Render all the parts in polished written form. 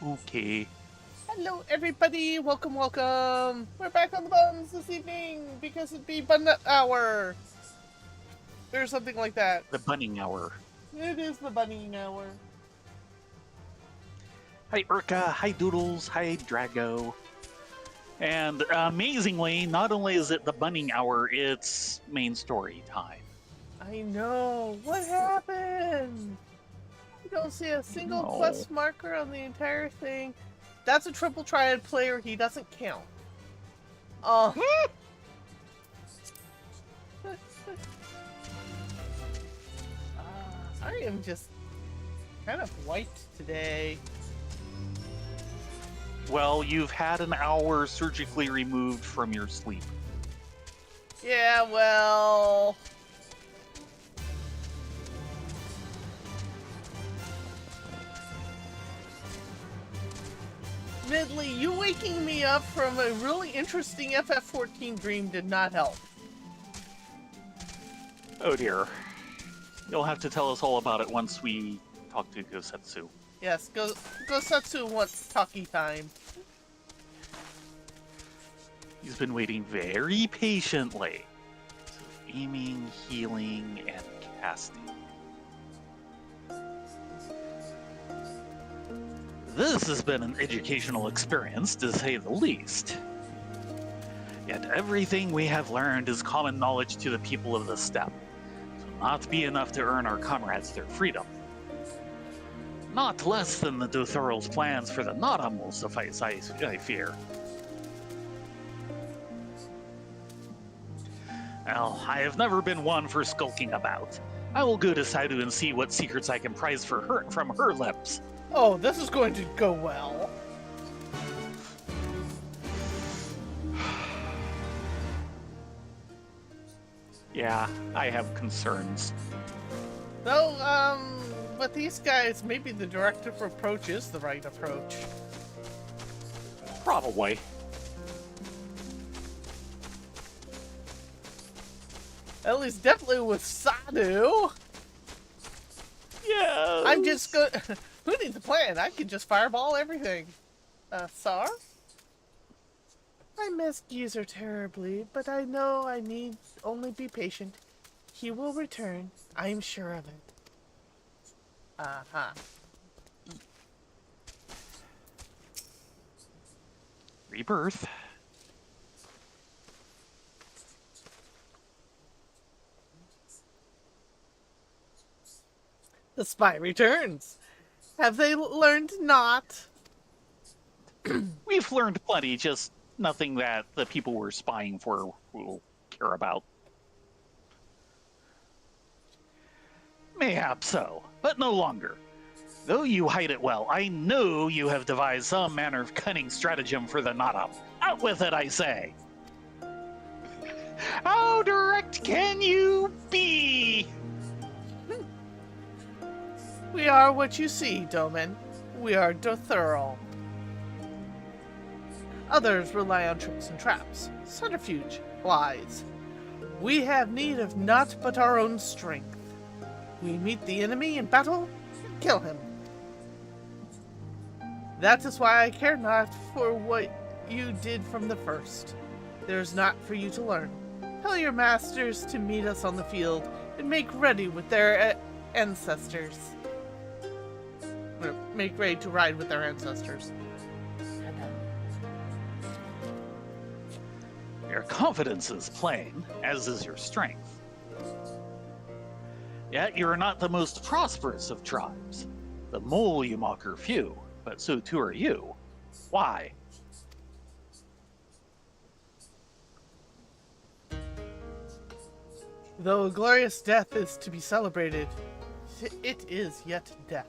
Okay. Hello, everybody. Welcome, welcome. We're back on the buns this evening because it'd be bun hour. Or something like that. The bunning hour. It is the bunny hour. Hi, Urka. Hi, Doodles. Hi, Drago. And amazingly, not only is it the bunning hour, it's main story time. I know. What happened? You don't see a single No. quest marker on the entire thing. That's a triple triad player. He doesn't count. Oh. I am just kind of wiped today. Well, you've had an hour surgically removed from your sleep. Yeah, well... Admittedly, you waking me up from a really interesting FF14 dream did not help. Oh dear. You'll have to tell us all about it once we talk to Gosetsu. Yes, Gosetsu wants talkie time. He's been waiting very patiently. So aiming, healing, and casting. This has been an educational experience, to say the least. Yet everything we have learned is common knowledge to the people of the steppe, so not be enough to earn our comrades their freedom. Not less than the Dothural's plans for the Nodam will suffice, I fear. Well, I have never been one for skulking about. I will go to Saidu and see what secrets I can prize for her from her lips. Oh, this is going to go well. Yeah, I have concerns. Though, but these guys, maybe the directive approach is the right approach. Probably. At least definitely with Sadu. Yeah. I'm just go. Who needs a plan? I can just fireball everything. Sar? I miss Geezer terribly, but I know I need only be patient. He will return. I'm sure of it. Uh-huh. Rebirth. The spy returns. Have they learned not? We've learned plenty, just nothing that the people we're spying for will care about. Mayhap so, but no longer. Though you hide it well, I know you have devised some manner of cunning stratagem for the Nodam. Out with it, I say! How direct can you be? We are what you see, Doman. We are Dothural. Others rely on tricks and traps, subterfuge, lies. We have need of naught but our own strength. We meet the enemy in battle and kill him. That is why I care not for what you did from the first. There is naught for you to learn. Tell your masters to meet us on the field and make ready with their ancestors. Or make ready to ride with their ancestors. Your confidence is plain, as is your strength. Yet you are not the most prosperous of tribes. The mole you mock are few, but so too are you. Why? Though a glorious death is to be celebrated, it is yet death.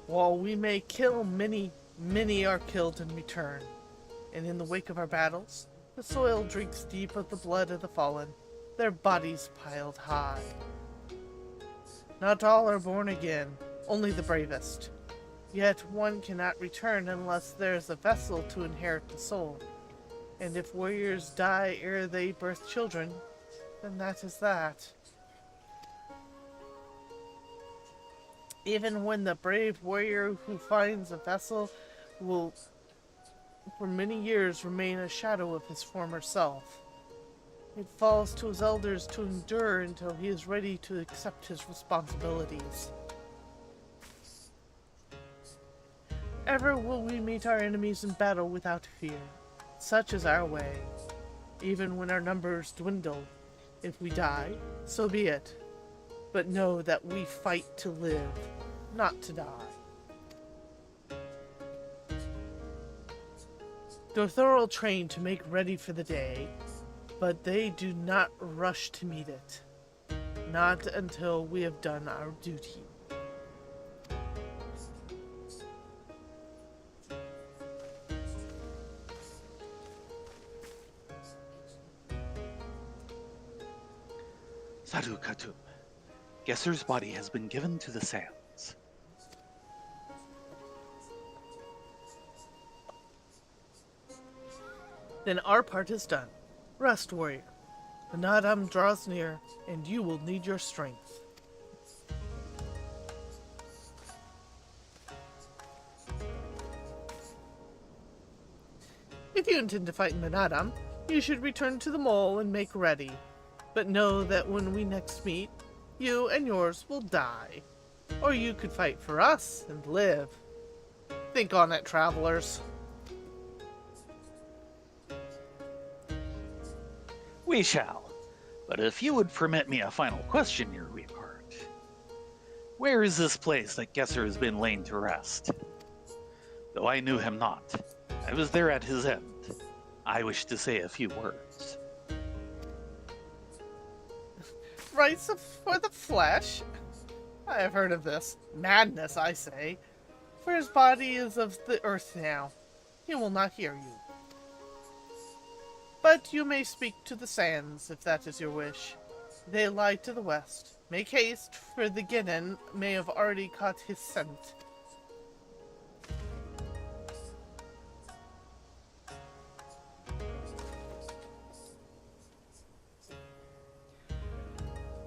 While we may kill many, many are killed in return. And in the wake of our battles, the soil drinks deep of the blood of the fallen, their bodies piled high. Not all are born again, only the bravest. Yet one cannot return unless there is a vessel to inherit the soul. And if warriors die ere they birth children, then that is that. Even when the brave warrior who finds a vessel will for many years remain a shadow of his former self. It falls to his elders to endure until he is ready to accept his responsibilities. Ever will we meet our enemies in battle without fear. Such is our way. Even when our numbers dwindle, if we die, so be it. But know that we fight to live, not to die. Dothrol train to make ready for the day, but they do not rush to meet it. Not until we have done our duty. Sadu Khatub. Gesser's body has been given to the sands. Then our part is done. Rest, warrior. The Nadam draws near, and you will need your strength. If you intend to fight in the Nadam, you should return to the mole and make ready. But know that when we next meet, you and yours will die. Or you could fight for us and live. Think on it, travelers. We shall. But if you would permit me a final question, your Weepart. Where is this place that Gesser has been laid to rest? Though I knew him not, I was there at his end. I wish to say a few words. Rights for the flesh? I have heard of this. Madness, I say. For his body is of the earth now. He will not hear you. But you may speak to the sands, if that is your wish. They lie to the west. Make haste, for the Ginnen may have already caught his scent.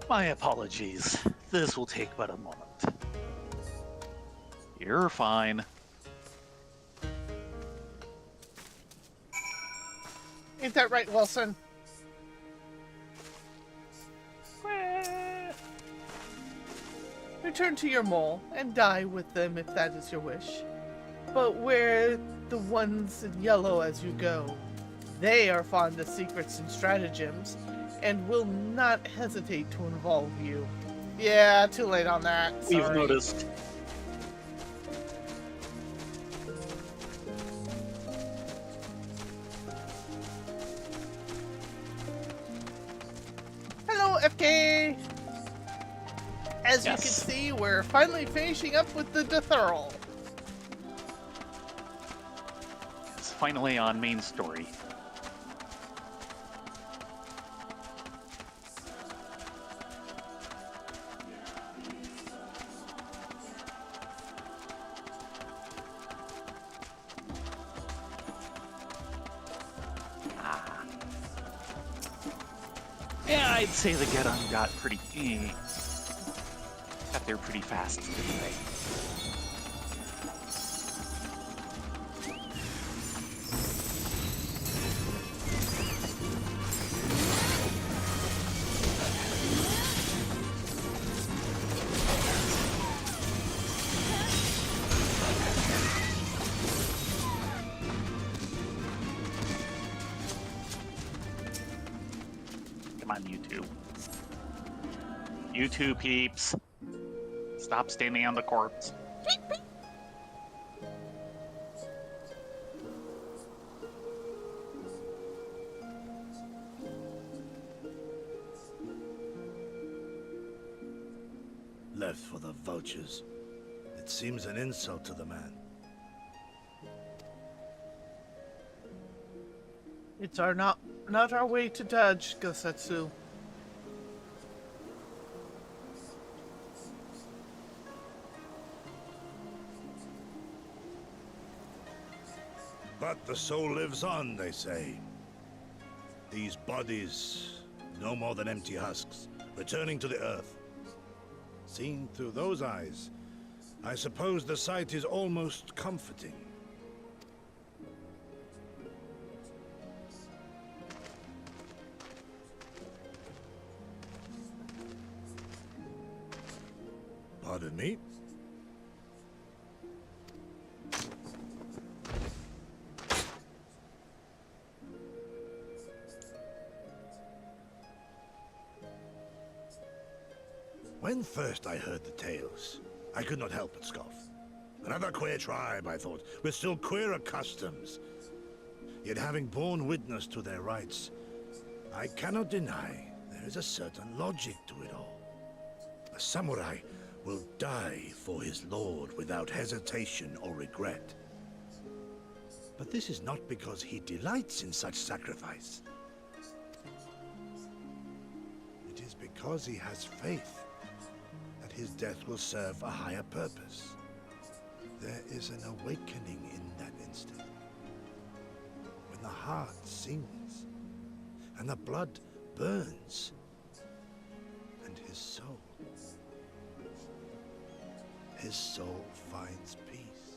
My apologies. This will take but a moment. You're fine. Ain't that right, Wilson? Return to your mole and die with them if that is your wish. But wear the ones in yellow as you go. They are fond of secrets and stratagems, and will not hesitate to involve you. Yeah, too late on that. Sorry. We've noticed. Hello, FK! As you Yes. can see, we're finally finishing up with the Dothrol. It's finally on main story. Yeah, I'd say the get-on got pretty... got there pretty fast, didn't they? Come on, you two. You two peeps. Stop standing on the corpse. Left for the vultures. It seems an insult to the man. It's not our way to judge, Gosetsu. But the soul lives on, they say. These bodies, no more than empty husks, returning to the earth. Seen through those eyes, I suppose the sight is almost comforting. Pardon me? When first I heard the tales, I could not help but scoff. Another queer tribe, I thought, with still queerer customs. Yet having borne witness to their rites, I cannot deny there is a certain logic to it all. A samurai will die for his lord without hesitation or regret. But this is not because he delights in such sacrifice. It is because he has faith that his death will serve a higher purpose. There is an awakening in that instant, when the heart sings and the blood burns, and his soul finds peace.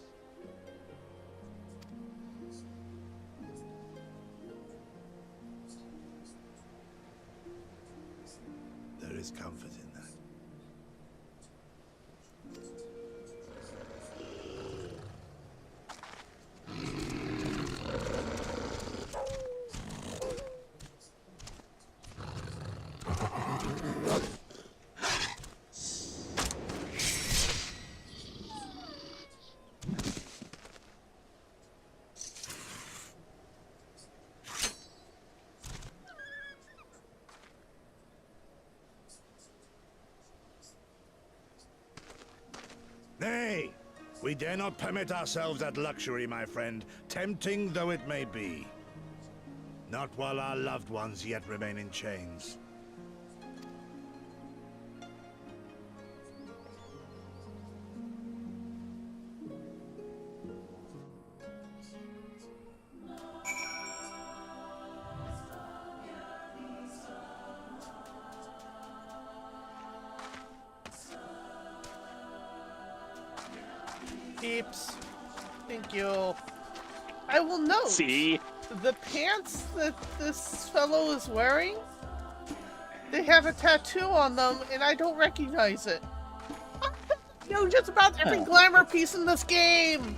There is comfort in that. Nay, we dare not permit ourselves that luxury, my friend, tempting though it may be. Not while our loved ones yet remain in chains. Peeps. Thank you. I will note See? the pants that this fellow is wearing, they have a tattoo on them and I don't recognize it. I know just about every glamour piece in this game.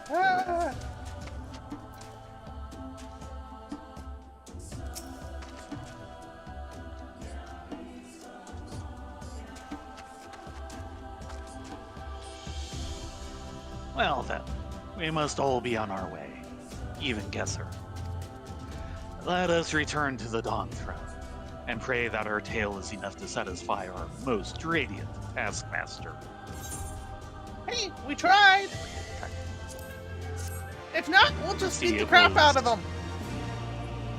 Ah. Well then, we must all be on our way, even Guesser. Let us return to the Dawn Throne, and pray that our tale is enough to satisfy our most radiant taskmaster. Hey, we tried. If not, we'll just beat the crap out of them.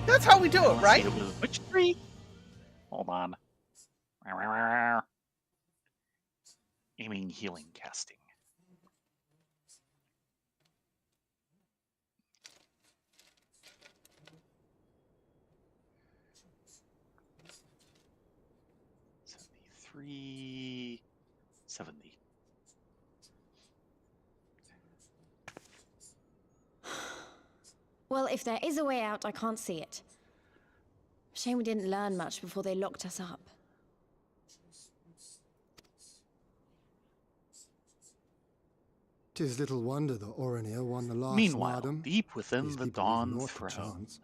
That's how we do it, right? Which tree? Hold on. Aiming, healing, casting. $73, $70. Well, if there is a way out, I can't see it. Shame we didn't learn much before they locked us up. Tis little wonder the Eorzea won the last Meanwhile, Nardum. deep within These the people Dawn leave naught for Throne, chance.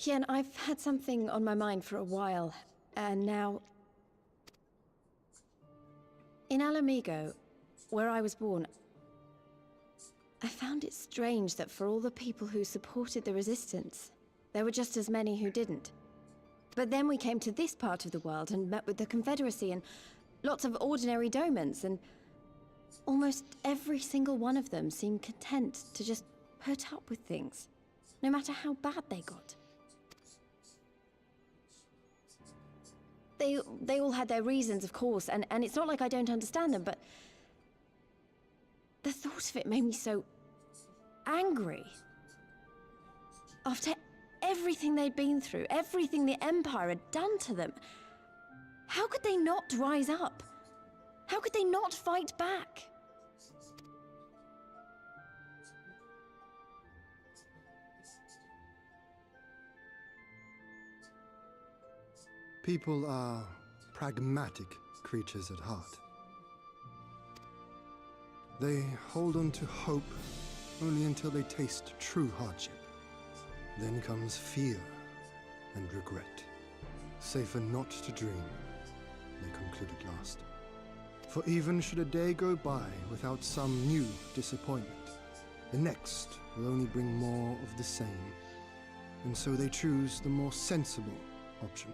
Hien, I've had something on my mind for a while, and now... In Alamigo, where I was born, I found it strange that for all the people who supported the resistance, there were just as many who didn't. But then we came to this part of the world and met with the Confederacy and lots of ordinary domans, and almost every single one of them seemed content to just put up with things, no matter how bad they got. They all had their reasons, of course, and it's not like I don't understand them, but the thought of it made me so angry. After everything they'd been through, everything the Empire had done to them, how could they not rise up? How could they not fight back? People are pragmatic creatures at heart. They hold on to hope only until they taste true hardship. Then comes fear and regret. Safer not to dream, they conclude at last. For even should a day go by without some new disappointment, the next will only bring more of the same, and so they choose the more sensible option.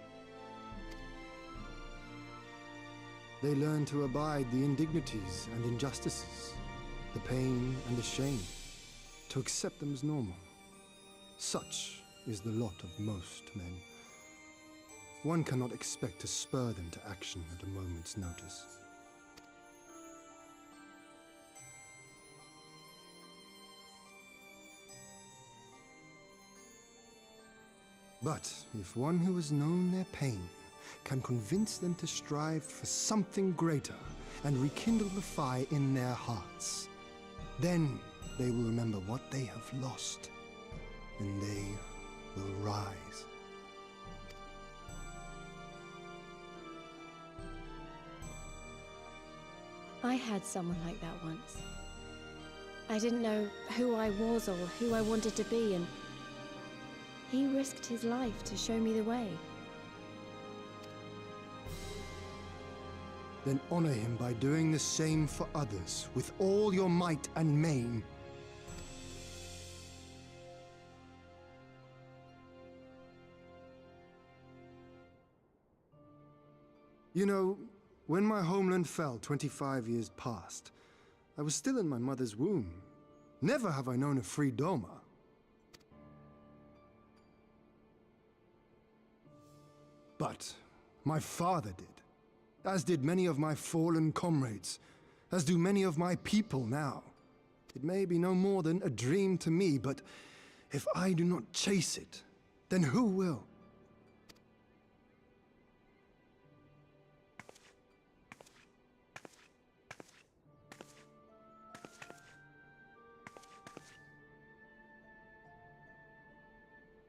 They learn to abide the indignities and injustices, the pain and the shame, to accept them as normal. Such is the lot of most men. One cannot expect to spur them to action at a moment's notice. But if one who has known their pain can convince them to strive for something greater and rekindle the fire in their hearts, then they will remember what they have lost, and they will rise. I had someone like that once. I didn't know who I was or who I wanted to be, and he risked his life to show me the way. Then honor him by doing the same for others with all your might and main. You know, when my homeland fell 25 years past, I was still in my mother's womb. Never have I known a free Doma. But my father did. As did many of my fallen comrades, as do many of my people now. It may be no more than a dream to me, but if I do not chase it, then who will?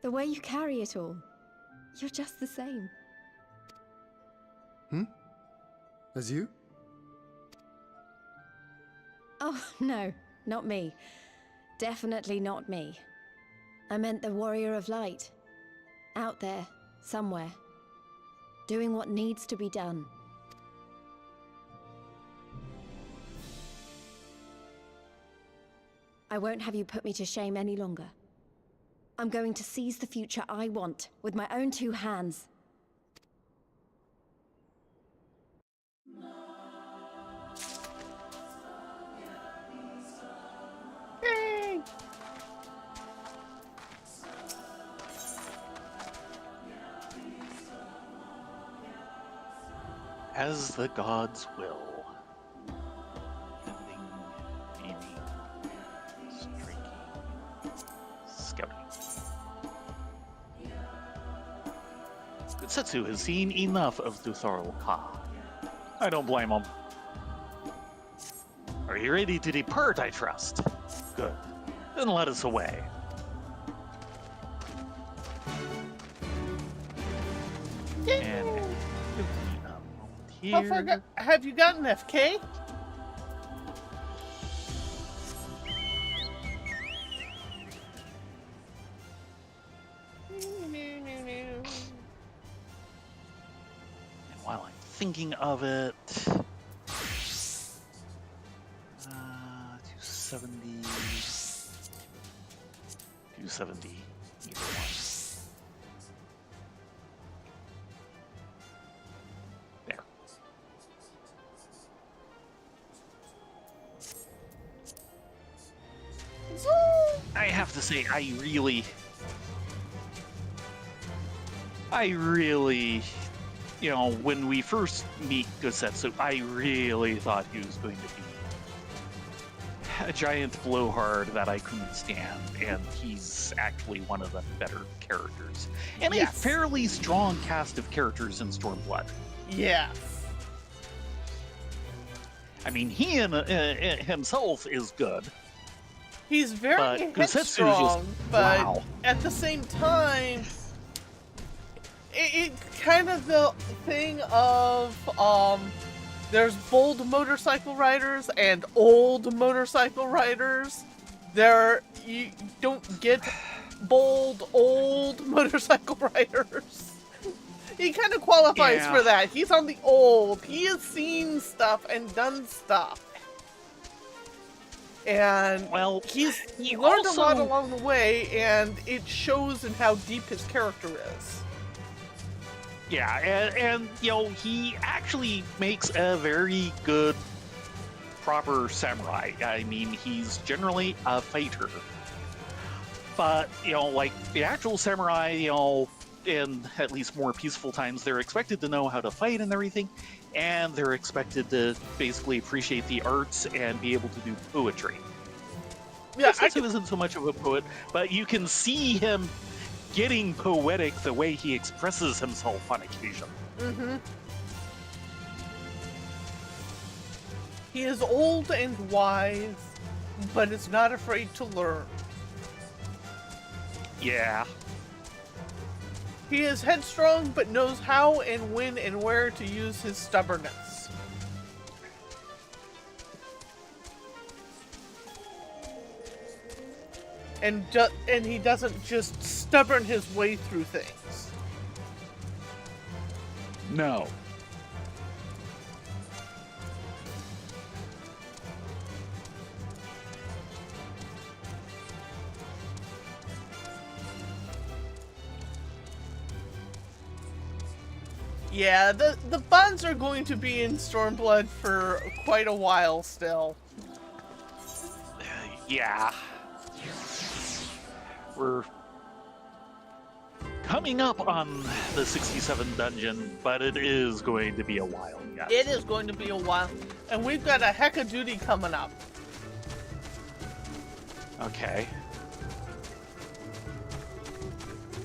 The way you carry it all, you're just the same. As you? Oh, no, not me. Definitely not me. I meant the warrior of light. Out there, somewhere. Doing what needs to be done. I won't have you put me to shame any longer. I'm going to seize the future I want with my own two hands. Yay! As the gods will. Ending, aiming, striking, scouting. Setsu has seen enough of Thutharl Ka. I don't blame him. Are you ready to depart, I trust? Good. Then let us away. And How far have you gotten, FK? And while I'm thinking of it, 2 270. 270. Either one. There. I have to say, I really, you know, when we first meet Gosetsu, I really thought he was going to be a giant blowhard that I couldn't stand, and he's actually one of the better characters. And a fairly strong cast of characters in Stormblood. Yes. I mean, he himself is good. He's very But headstrong, but wow. at the same time, it's kind of the thing of, there's bold motorcycle riders and old motorcycle riders. You don't get bold, old motorcycle riders. He kind of qualifies for that. He's on the old. He has seen stuff and done stuff. And he learned a lot along the way, and it shows in how deep his character is. Yeah, and you know, he actually makes a very good, proper samurai. I mean, he's generally a fighter. But, you know, like, the actual samurai, you know, in at least more peaceful times, they're expected to know how to fight and everything, and they're expected to basically appreciate the arts and be able to do poetry. Yeah, Gosetsu isn't so much of a poet, but you can see him getting poetic the way he expresses himself on occasion. Mm-hmm. He is old and wise, but is not afraid to learn. Yeah. He is headstrong, but knows how and when and where to use his stubbornness. And he doesn't just stubborn his way through things. No. Yeah, the Bonds are going to be in Stormblood for quite a while still. Yeah. We're coming up on the 67 dungeon, but it is going to be a while yet. It is going to be a while. And we've got a heck of duty coming up. Okay.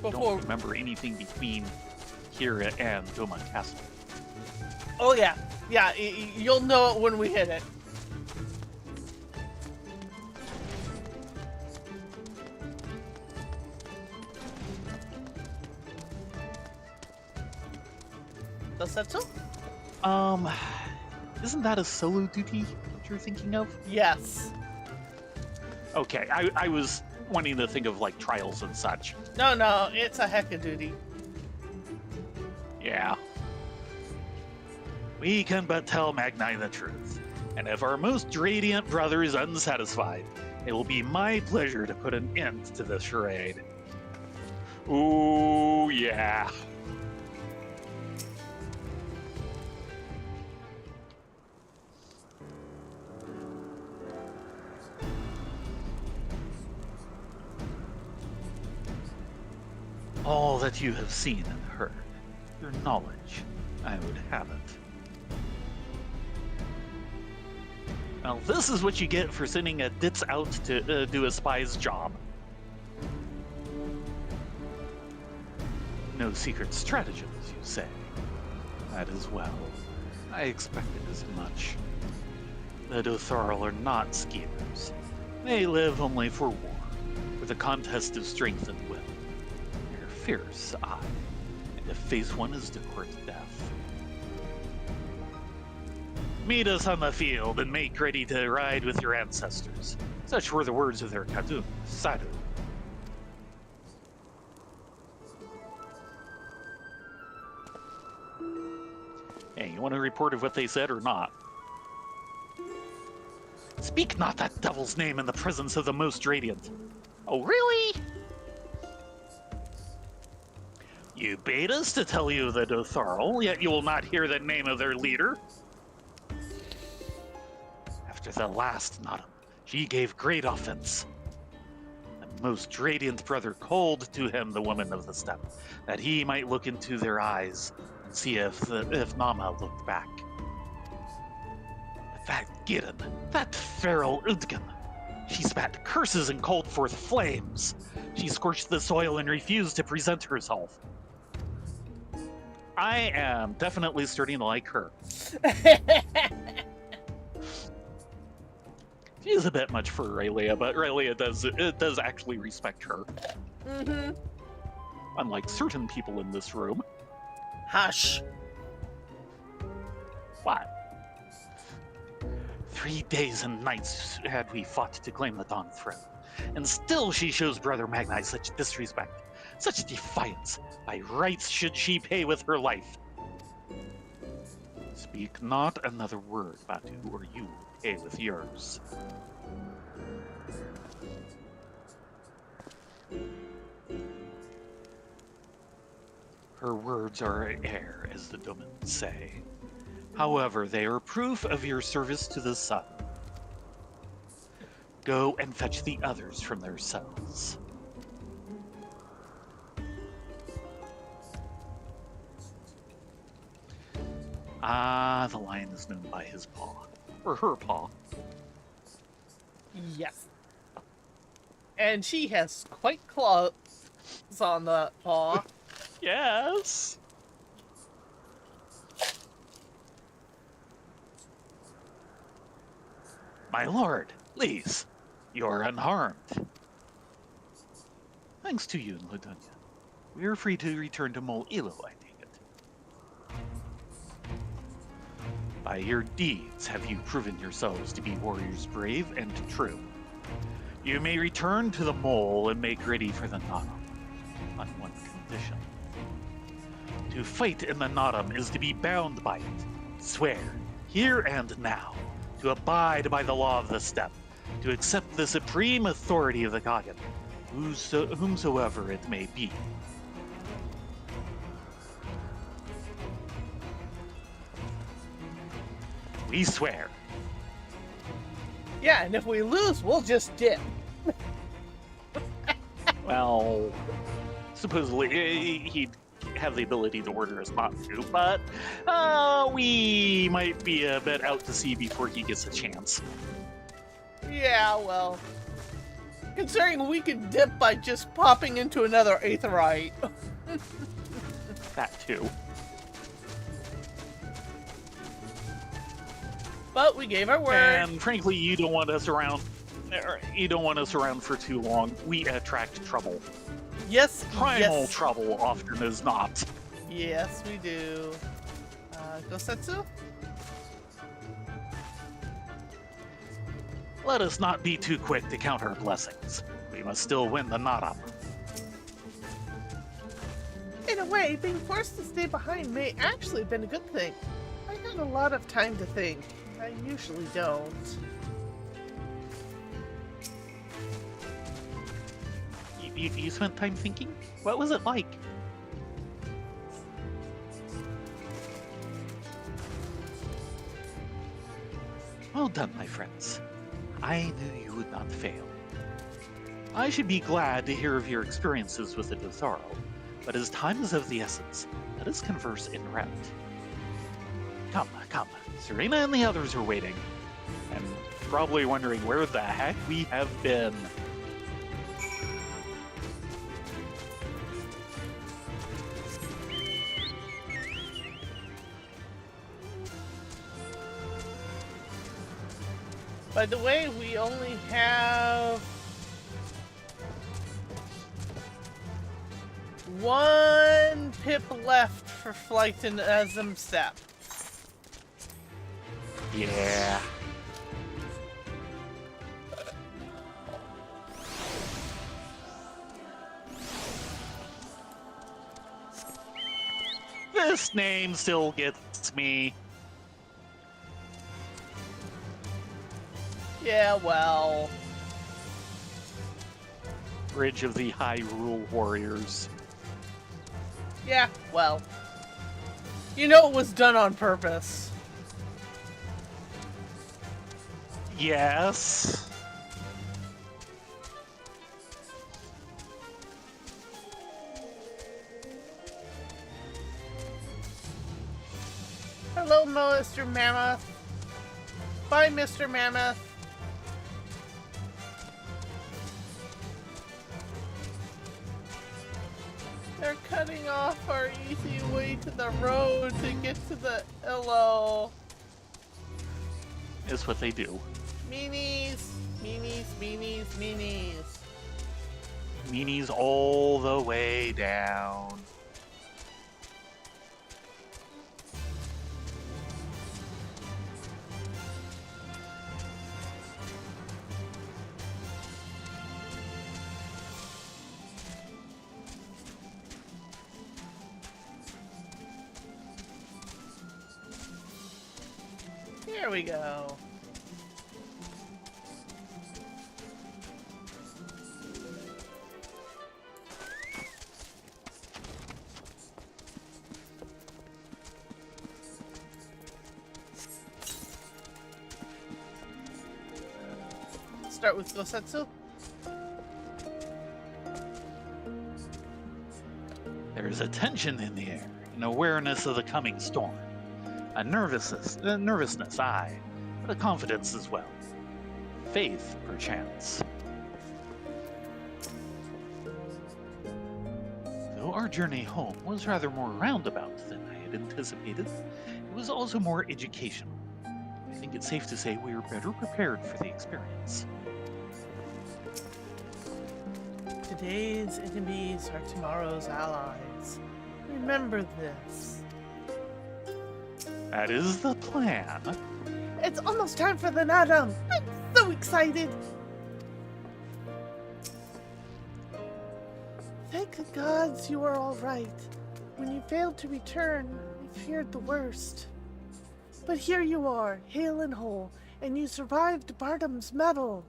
Don't remember anything between here and Doma Castle. Oh yeah. Yeah, you'll know it when we hit it. Does that so? Isn't that a solo duty that you're thinking of? Yes. Okay, I was wanting to think of like trials and such. No, it's a heck of duty. Yeah. We can but tell Magni the truth, and if our most radiant brother is unsatisfied, it will be my pleasure to put an end to this charade. Ooh, yeah. All that you have seen and heard, your knowledge, I would have it. Now, this is what you get for sending a ditz out to do a spy's job. No secret stratagem, as you say. That is well. I expected as much. The Dothrall are not schemers. They live only for war, with a contest of strength and will. They're fierce, aye, and to face one is to court death. Meet us on the field and make ready to ride with your ancestors. Such were the words of their Khadun, Sadu. Hey, you want a report of what they said or not? Speak not that devil's name in the presence of the most radiant. Oh, really? You bade us to tell you the Dotharl, yet you will not hear the name of their leader. After the last Nottam, she gave great offense. The most radiant brother called to him the woman of the steppe, that he might look into their eyes and see if Nama looked back. But that Gideon, that feral Udgan, she spat curses and called forth flames. She scorched the soil and refused to present herself. I am definitely starting to like her. She's a bit much for Rayleigh, but Rayleigh does actually respect her. Mm-hmm. Unlike certain people in this room. Hush. What? 3 days and nights had we fought to claim the Dawn Throne, and still she shows Brother Magni such disrespect, such defiance. By rights should she pay with her life. Speak not another word, Batu, or you will pay with yours. Her words are air, as the Domans say. However, they are proof of your service to the sun. Go and fetch the others from their cells. Ah, the lion is known by his paw. Or her paw. Yes. And she has quite claws on the paw. Yes! My lord, please, you are unharmed. Thanks to you, Ladunya. We are free to return to Mol Ilo, I take it. By your deeds have you proven yourselves to be warriors brave and true. You may return to the Mole and make ready for the Nottam, on one condition. To fight in the Nottam is to be bound by it. Swear, here and now, to abide by the law of the steppe, to accept the supreme authority of the Gagan, whomsoever it may be. We swear. Yeah, and if we lose, we'll just dip. Well, supposedly he'd have the ability to order us not to, but we might be a bit out to sea before he gets a chance. Yeah, well, considering we can dip by just popping into another aetheryte. That too. But we gave our word. And frankly, you don't want us around. You don't want us around for too long. We attract trouble. Yes, Primal yes. trouble often is not. Yes, we do. Gosetsu? Let us not be too quick to count our blessings. We must still win the Nottam. In a way, being forced to stay behind may actually have been a good thing. I had a lot of time to think. I usually don't. You spent time thinking? What was it like? Well done, my friends. I knew you would not fail. I should be glad to hear of your experiences with the Dotharl, but as time is of the essence, let us converse in route. Come. Serena and the others are waiting, and probably wondering where the heck we have been. By the way, we only have one pip left for flight in Azim Steppe. Yeah. This name still gets me. Yeah, well. Bridge of the Hyrule Warriors. Yeah, well. You know it was done on purpose. Yes. Hello, Mr. Mammoth. Bye, Mr. Mammoth. They're cutting off our easy way to the road to get to the Illo. Is what they do. Meanies, meanies, meanies, meanies. Meanies all the way down. Here we go. Start with Gosetsu. There is a tension in the air, an awareness of the coming storm. A nervousness, aye, but a confidence as well. Faith, perchance. Though our journey home was rather more roundabout than I had anticipated, it was also more educational. I think it's safe to say we were better prepared for the experience. Today's enemies are tomorrow's allies. Remember this. That is the plan. It's almost time for the Nadam. I'm so excited. Thank the gods you are all right. When you failed to return, we feared the worst. But here you are, hale and whole, and you survived Bardam's medal.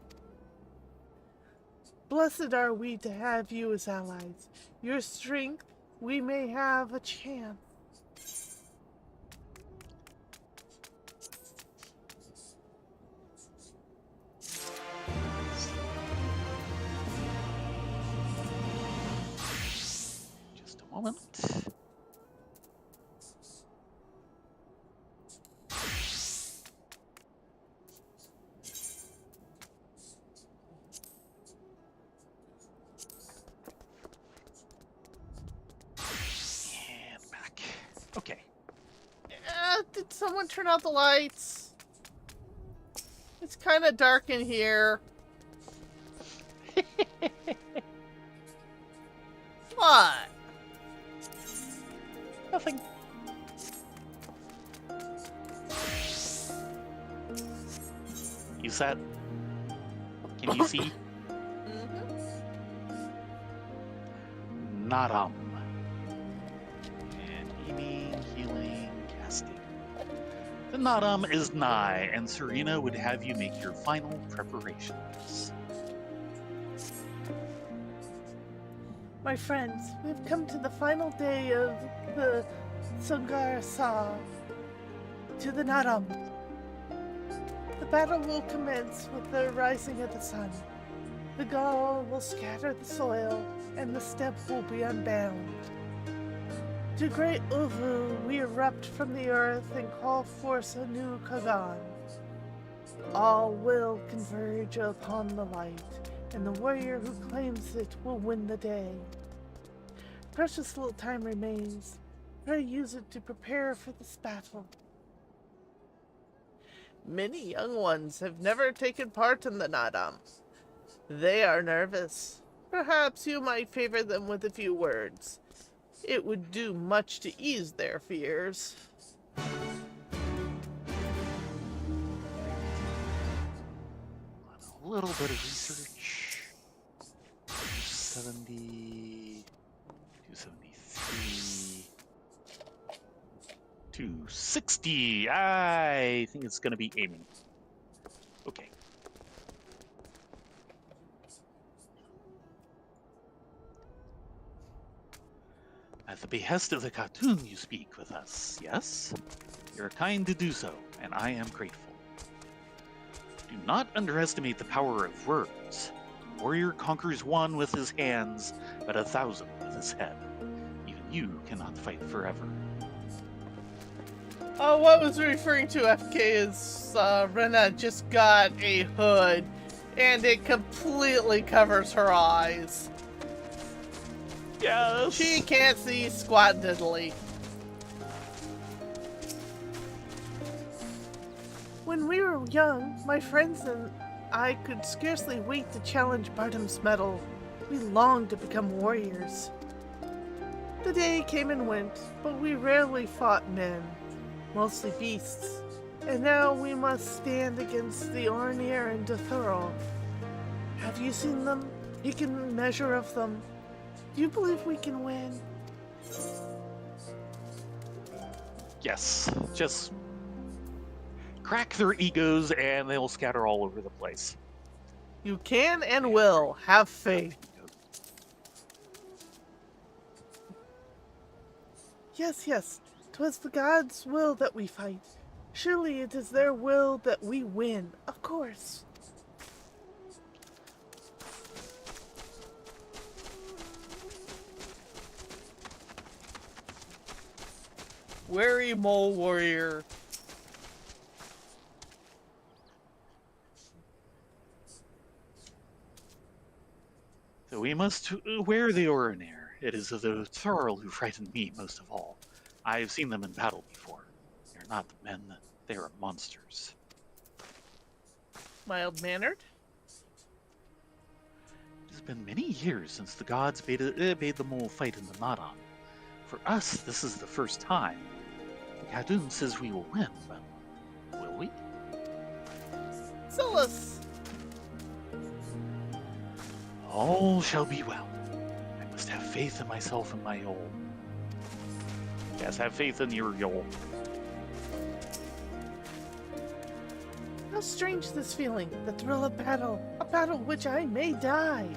Blessed are we to have you as allies. Your strength, we may have a chance. Just a moment. And back. Okay. Did someone turn out the lights? It's kind of dark in here. What? Nothing. You said? Can you see? Nadam. And aiming, healing, casting. The Nadam is nigh, and Serena would have you make your final preparations. My friends, we've come to the final day of the Sungarasa, to the Nadam. The battle will commence with the rising of the sun. The gall will scatter the soil, and the steppe will be unbound. To great Uvu we erupt from the earth and call forth a new Kagan. All will converge upon the light, and the warrior who claims it will win the day. Precious little time remains. Pray use it to prepare for this battle. Many young ones have never taken part in the Nadam. They are nervous. Perhaps you might favor them with a few words. It would do much to ease their fears. A little bit of research. 270, 273, 260. I think it's going to be aiming. Okay. At the behest of the cartoon, you speak with us, yes? You're kind to do so, and I am grateful. Do not underestimate the power of words. A warrior conquers one with his hands, but 1,000 with his head. Even you cannot fight forever. What was referring to FK is Rena just got a hood, and it completely covers her eyes. Yes! She can't see squat diddly. When we were young, my friends and I could scarcely wait to challenge Bartum's mettle. We longed to become warriors. The day came and went, but we rarely fought men, mostly beasts. And now we must stand against the Ornir and Dethurl. Have you seen them? Taken measure of them? Do you believe we can win? Yes, just crack their egos and they'll scatter all over the place. You can and will. Have faith. Yes, yes. 'Twas the gods' will that we fight. Surely it is their will that we win. Of course. Wary mole warrior. So we must wear the Ornir. It is the Thurl who frighten me most of all. I have seen them in battle before. They are not men, they are monsters. Mild-mannered? It has been many years since the gods bade the mole fight in the Nadan. For us, this is the first time. The Khadun says we will win, but will we? Solus! All shall be well. I must have faith in myself and my Yol. Yes, have faith in your Yol. How strange this feeling, the thrill of battle, a battle which I may die.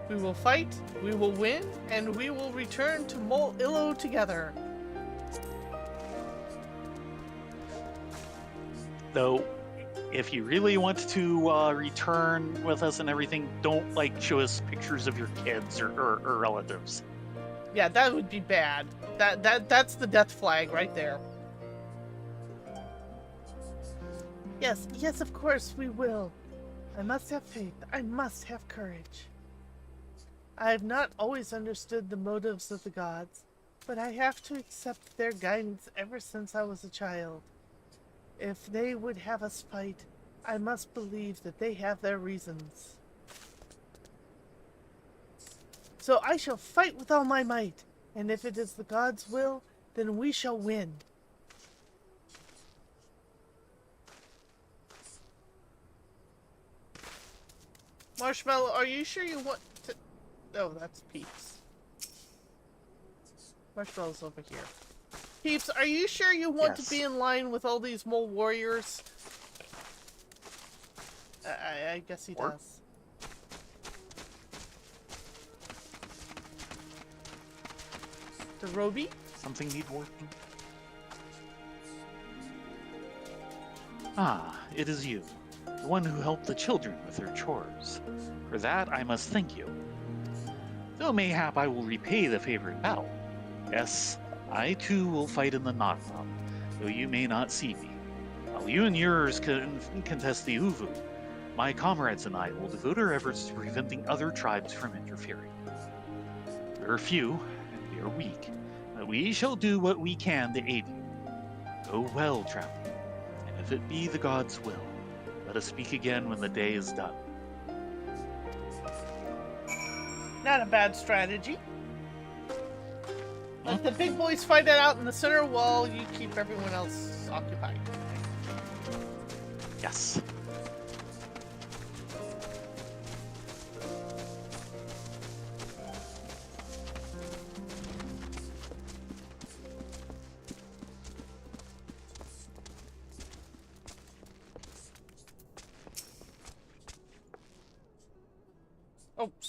We will fight, we will win, and we will return to Mol Illo together. Though, if you really want to return with us and everything, don't show us pictures of your kids or relatives. Yeah, that would be bad. That's the death flag right there. Yes, yes, of course we will. I must have faith. I must have courage. I have not always understood the motives of the gods, but I have to accept their guidance ever since I was a child. If they would have us fight, I must believe that they have their reasons. So I shall fight with all my might, and if it is the gods' will, then we shall win. Marshmallow, are you sure you want to... Oh, that's Peeps. Marshmallow's over here. Peeps, are you sure you want to be in line with all these mole warriors? I guess he does. The Roby? Something need working? Ah, it is you. The one who helped the children with their chores. For that I must thank you. Though mayhap I will repay the favor in battle. Yes, I too will fight in the Nadan, though you may not see me. While you and yours can contest the Uvu, my comrades and I will devote our efforts to preventing other tribes from interfering. We are few, and we are weak, but we shall do what we can to aid you. Go well, traveler, and if it be the gods' will, let us speak again when the day is done. Not a bad strategy. Let the big boys fight it out in the center while you keep everyone else occupied. Yes.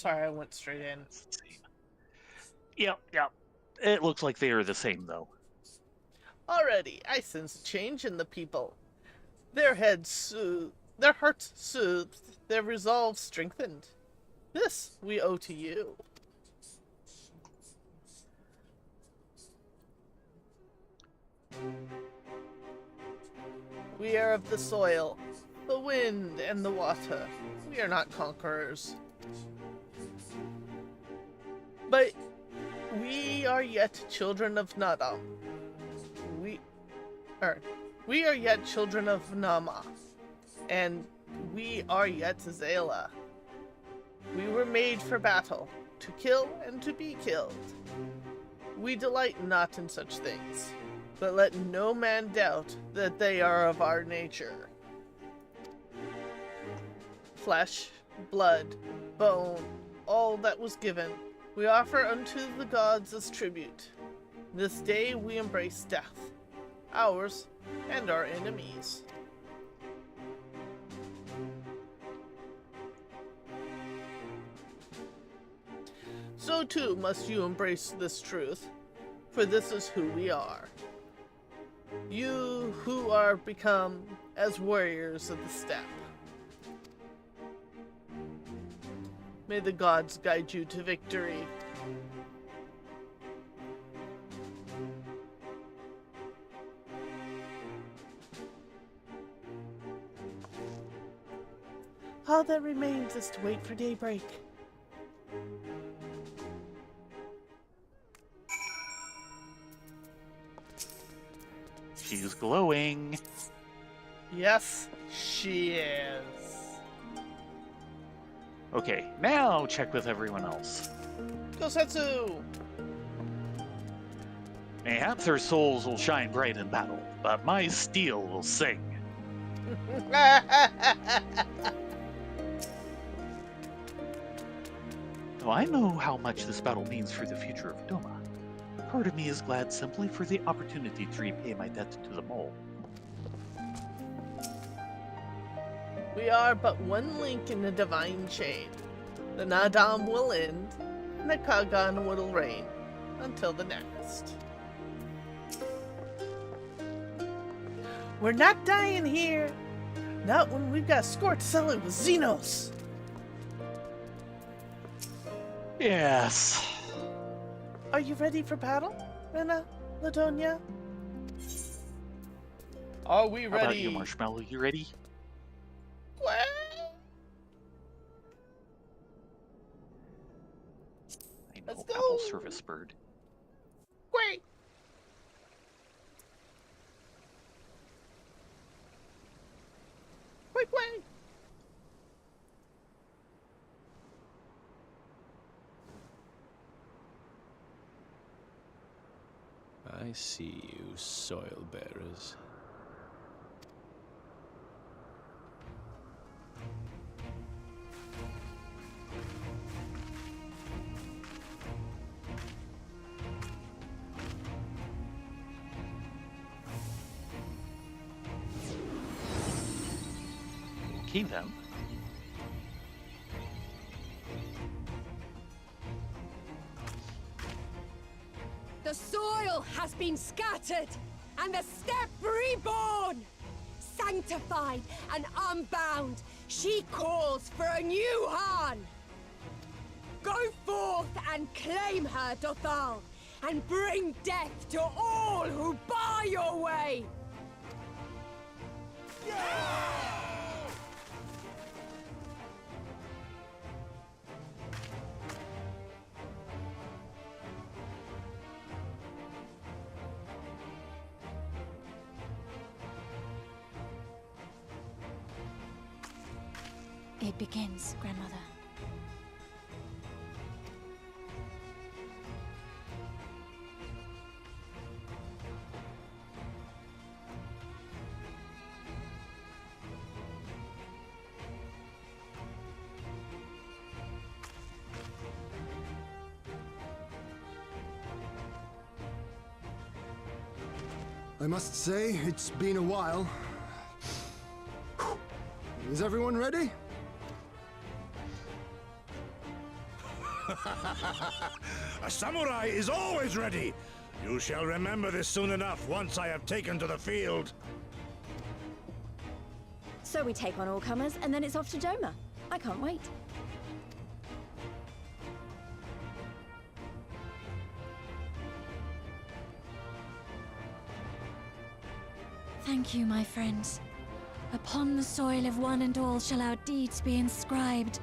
sorry, I went straight in. It's the same. Yep. It looks like they are the same, though. Already, I sense a change in the people. Their hearts soothed, their resolve strengthened. This we owe to you. We are of the soil, the wind, and the water. We are not conquerors. But we are yet children of Nadam. We are yet children of Nama, and we are yet Zayla. We were made for battle, to kill and to be killed. We delight not in such things, but let no man doubt that they are of our nature. Flesh, blood, bone, all that was given, we offer unto the gods as tribute. This day we embrace death, ours and our enemies. So too must you embrace this truth, for this is who we are. You who are become as warriors of the steppe. May the gods guide you to victory. All that remains is to wait for daybreak. She's glowing. Yes, she is. Okay, now check with everyone else. Kosetsu! Mayhaps their souls will shine bright in battle, but my steel will sing. Though I know how much this battle means for the future of Doma, part of me is glad simply for the opportunity to repay my debt to the mole. We are but one link in the divine chain. The Nadam will end, and the Kagan will reign until the next. We're not dying here. Not when we've got a score to settle it with Xenos. Yes. Are you ready for battle, Rena, Ladonia? Are we How ready? about you, Marshmallow? You ready? Well, I know, Let's go. Apple Service Bird. wait. Wait. I see you, soil bearers. Okay, then. The soil has been scattered, and the steppe reborn! Sanctified and unbound, she calls for a new Han! Go forth and claim her, Dothal, and bring death to all who bar your way! It begins, Grandmother. I must say, it's been a while. Is everyone ready? A samurai is always ready. You shall remember this soon enough once I have taken to the field. So we take on all comers, and then it's off to Doma. I can't wait. Thank you, my friends. Upon the soil of one and all shall our deeds be inscribed.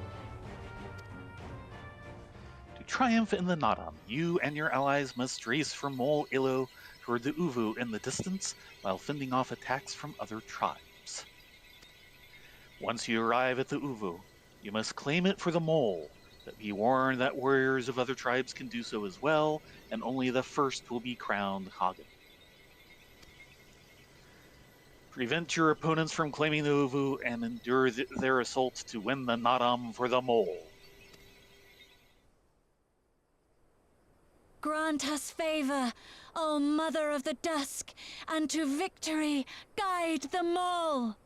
To triumph in the Nadam, you and your allies must race from Mol Ilo toward the Uvu in the distance while fending off attacks from other tribes. Once you arrive at the Uvu, you must claim it for the Mole, but be warned that warriors of other tribes can do so as well, and only the first will be crowned Hagen. Prevent your opponents from claiming the Uvu and endure their assault to win the Nadam for the Mole. Grant us favor, O Mother of the Dusk, and to victory guide them all.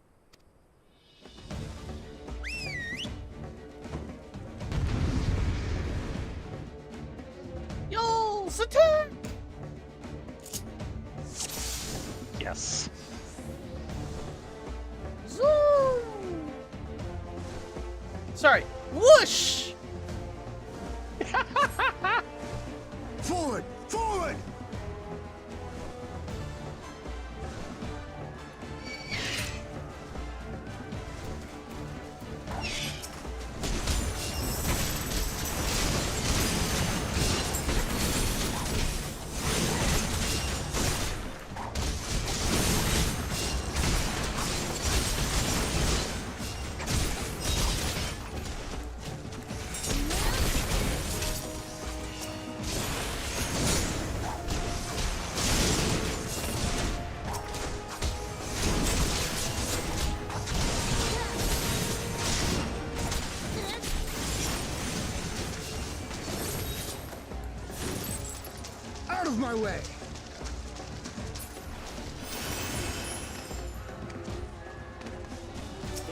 Yo, attack! Yes. Zoom! Sorry, whoosh! Forward! Forward! Out of my way!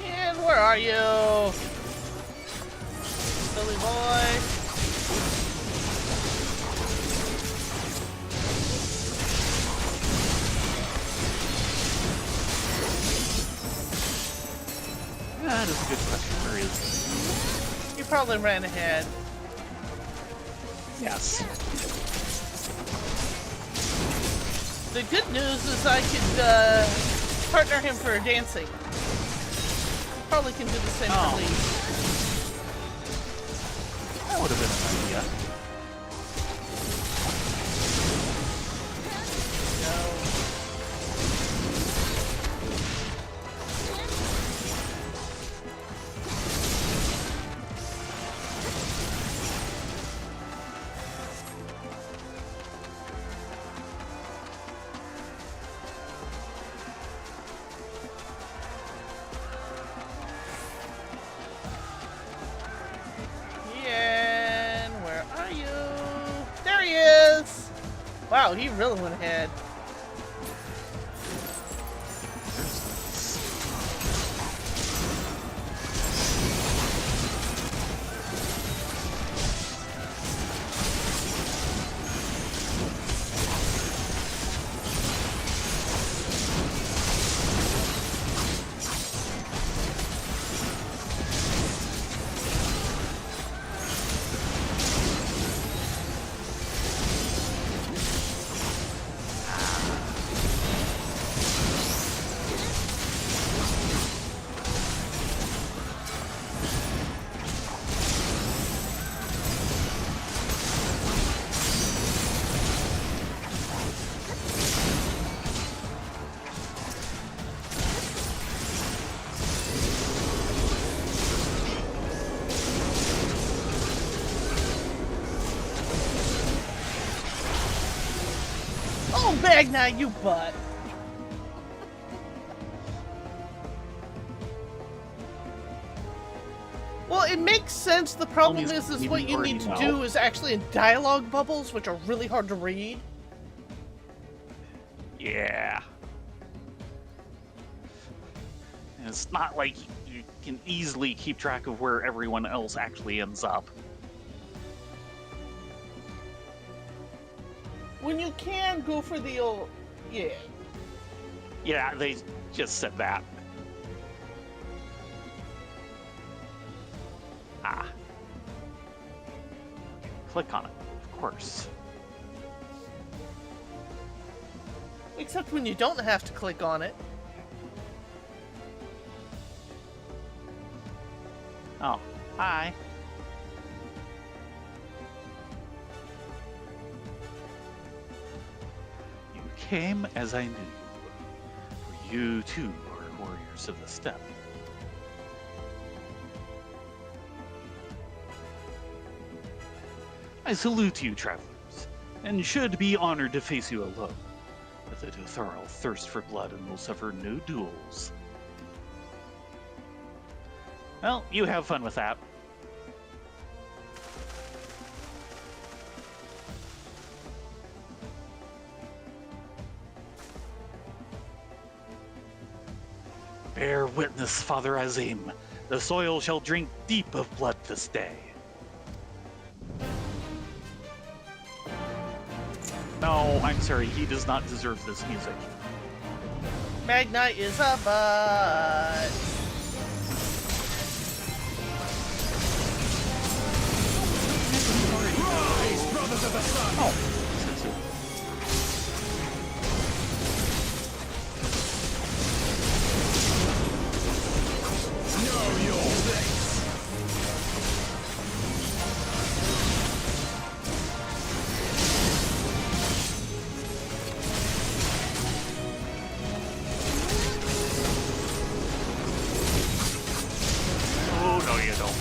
And where are you? Silly boy. That is a good question. Where is he? You probably ran ahead. Yes. The good news is I could partner him for dancing. Probably can do the same for Lee. That would have been an idea. Ian, where are you? There he is! Wow, he really went ahead. Oh, Magna, you butt! Well, it makes sense. The problem is what you need to do is actually in dialogue bubbles, which are really hard to read. Yeah. And it's not like you can easily keep track of where everyone else actually ends up. when you can go for the old... Yeah. Yeah, they just said that. Ah. Click on it, of course. Except when you don't have to click on it. Oh, hi. You came as I knew you. For you too are warriors of the steppe. I salute you, travelers, and should be honored to face you alone. But the Dotharal thirst for blood and will suffer no duels. Well, you have fun with that. Bear witness, Father Azim. The soil shall drink deep of blood this day. No, I'm sorry, he does not deserve this music. Magnite is a butt. Rise, brothers of the sun! Oh, Know your place! oh no, you don't.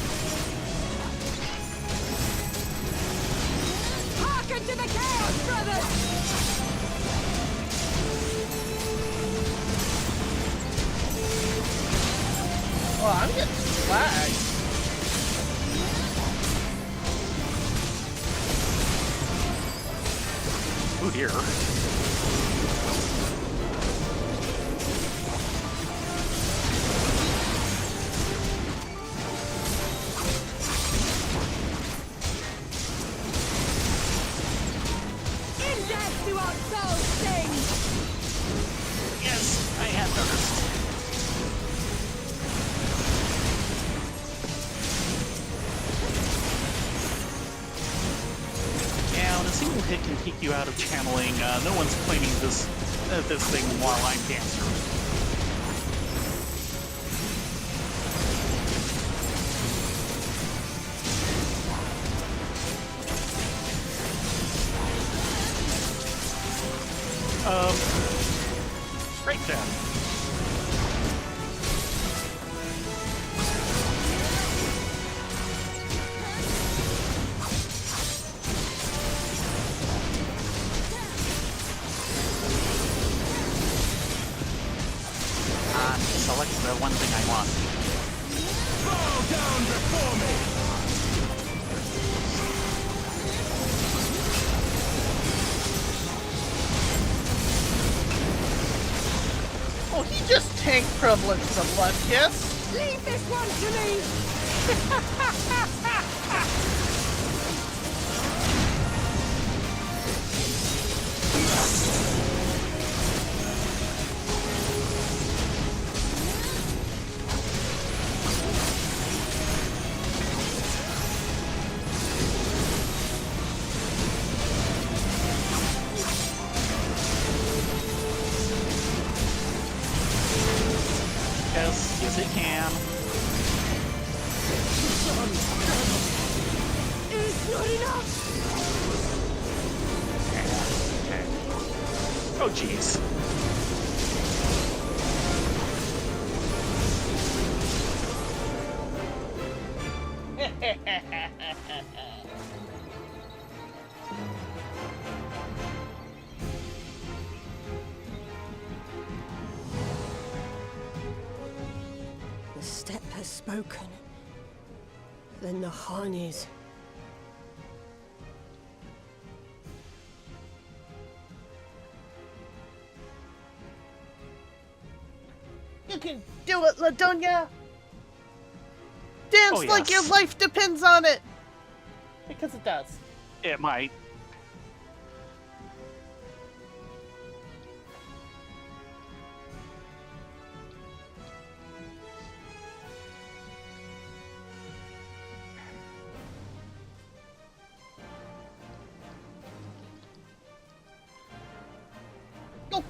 Hearken to the chaos, brothers! Oh, I'm getting flagged. Oh dear. In death do our souls sing! Yes, I had noticed. Yeah, when a single hit can take you out of channeling, no one's claiming this thing while I'm cancer. Right then. Select the one thing I want. Bow down before me! Oh, he just tanked Prevalent to the blood kiss. Leave this one to me! Yes, it can. It's not enough! Okay. Oh, jeez. The steppe has spoken. Then the Hanis. You can do it, Ladonia! Dance Oh, like your yes. life depends on it! Because it does. It might.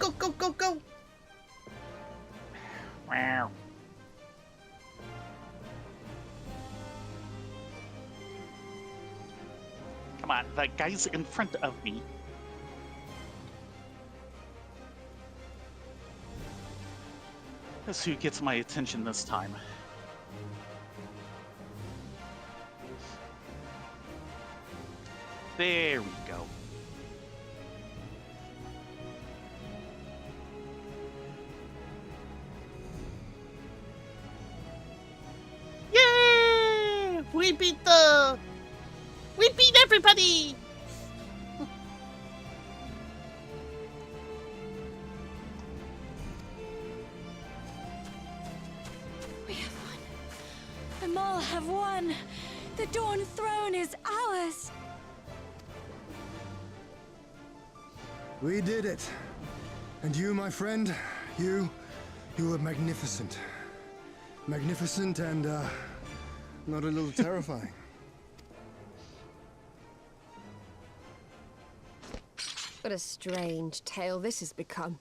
go, go, go, go! Wow. Come on, the guy's in front of me. Guess who gets my attention this time? There we go. Yay! We beat everybody! We have won. The Mole have won. The Dawn Throne is ours. We did it. And you, my friend, you were magnificent. Magnificent and, not a little terrifying. What a strange tale this has become.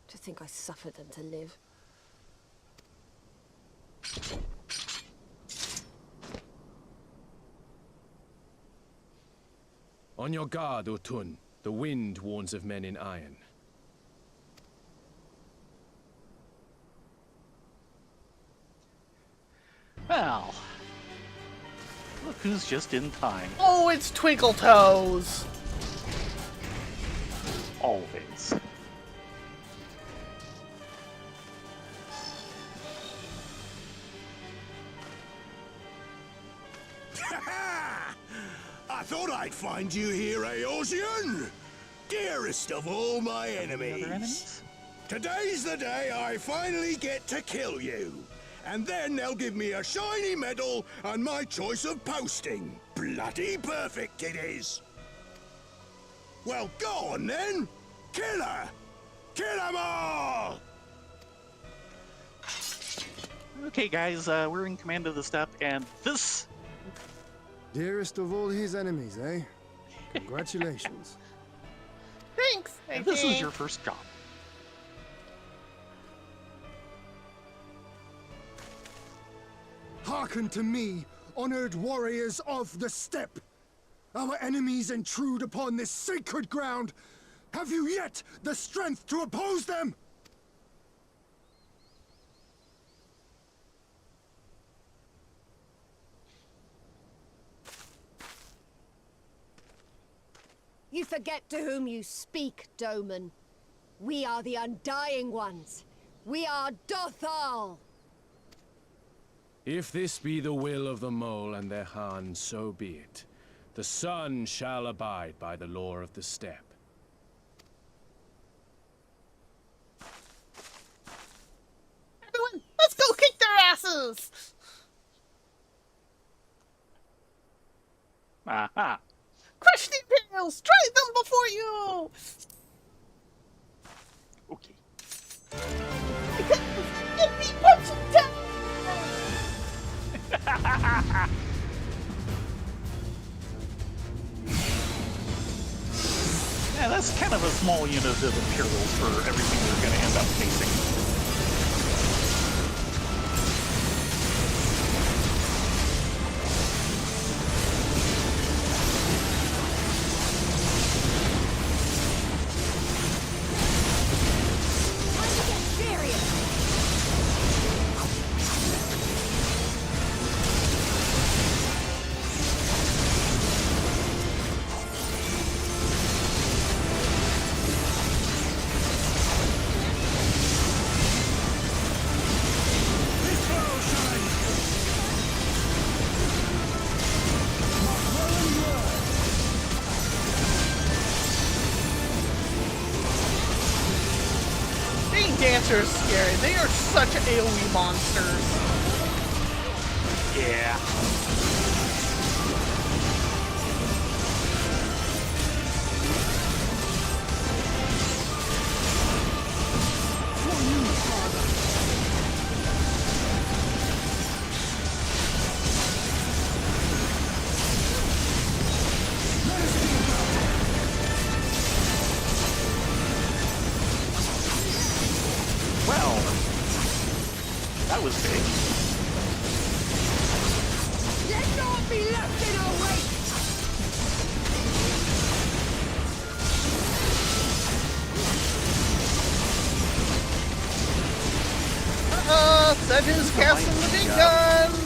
To think I suffered them to live. On your guard, Otun. The wind warns of men in iron. Well, look who's just in time. Oh, it's Twinkle Toes! Always. I thought I'd find you here, Eorzean! Dearest of all my Any other enemies? Today's the day I finally get to kill you. And then they'll give me a shiny medal and my choice of posting. Bloody perfect it is. Well, go on then. Kill her. Kill 'em all! Okay, guys, we're in command of the steppe, and this... Dearest of all his enemies, eh? Congratulations. Thanks! And this is your first job. Hearken to me, honored warriors of the steppe! Our enemies intrude upon this sacred ground! Have you yet the strength to oppose them? You forget to whom you speak, Doman. We are the Undying Ones. We are Dothal. If this be the will of the Mole and their Han, so be it. The sun shall abide by the law of the steppe. Everyone, let's go kick their asses! Aha. Crush the Imperials! Try them before you! Okay. Because give me punching down! Yeah, that's kind of a small unit of Imperials for everything we're going to end up facing. Dancers are scary. They are such AoE monsters. Yeah. That was big. Let not be left in our wake! Seju's casting the big guns!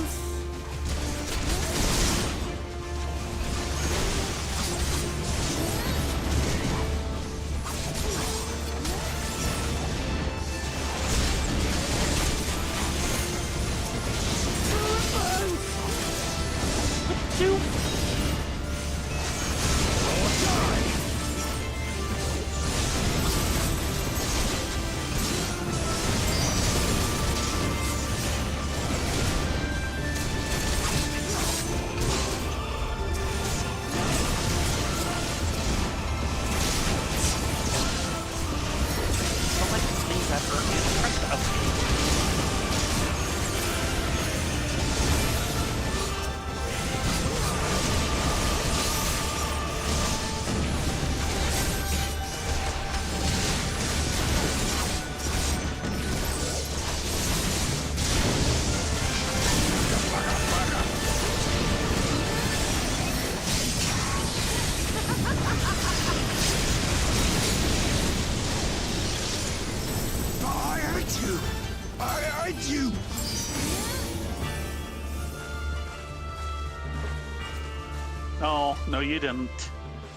No, you didn't.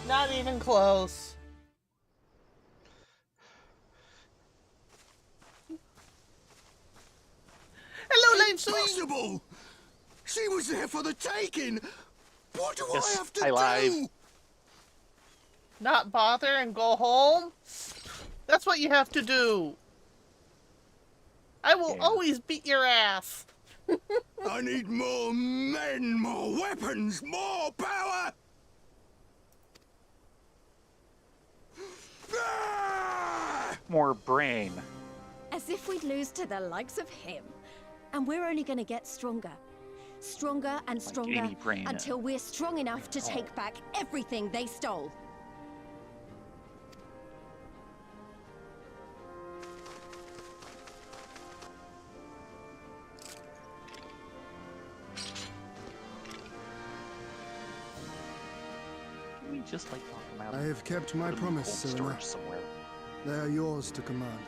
Not even close. Hello, Lane Swing! Impossible! She was there for the taking! What do Yes, I have to I lied. do? Not bother and go home? That's what you have to do. I will always beat your ass. I need more men, more weapons, more power! Ah! More brain. As if we'd lose to the likes of him. And we're only gonna get stronger. Stronger and stronger Amy Brain. until we're strong enough to take back everything they stole. Can we just like talk about I have kept my promise, Serena. storage somewhere? They are yours to command.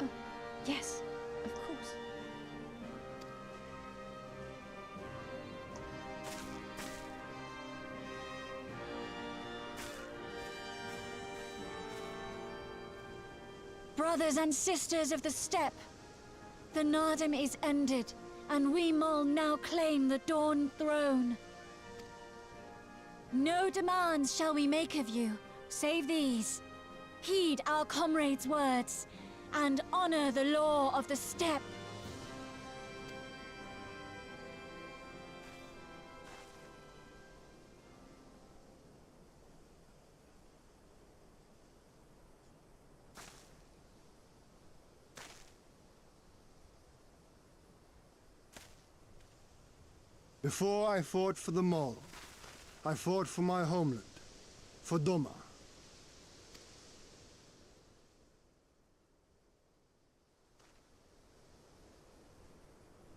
Oh, yes, of course. Brothers and sisters of the steppe, the Nardum is ended, and we Mol now claim the Dawn Throne. No demands shall we make of you, save these. Heed our comrades' words, and honor the law of the steppe. Before I fought for the Mol, I fought for my homeland, for Doma.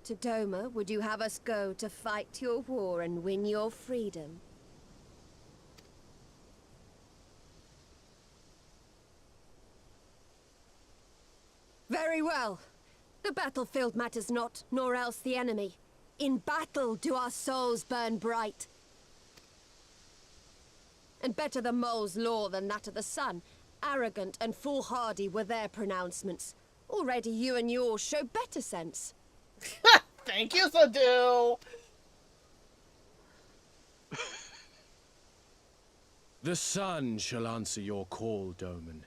To Doma, would you have us go to fight your war and win your freedom? Very well. The battlefield matters not, nor else the enemy. In battle do our souls burn bright. And better the Mole's law than that of the sun. Arrogant and foolhardy were their pronouncements. Already you and yours show better sense. Thank you, Sadu! The sun shall answer your call, Doman.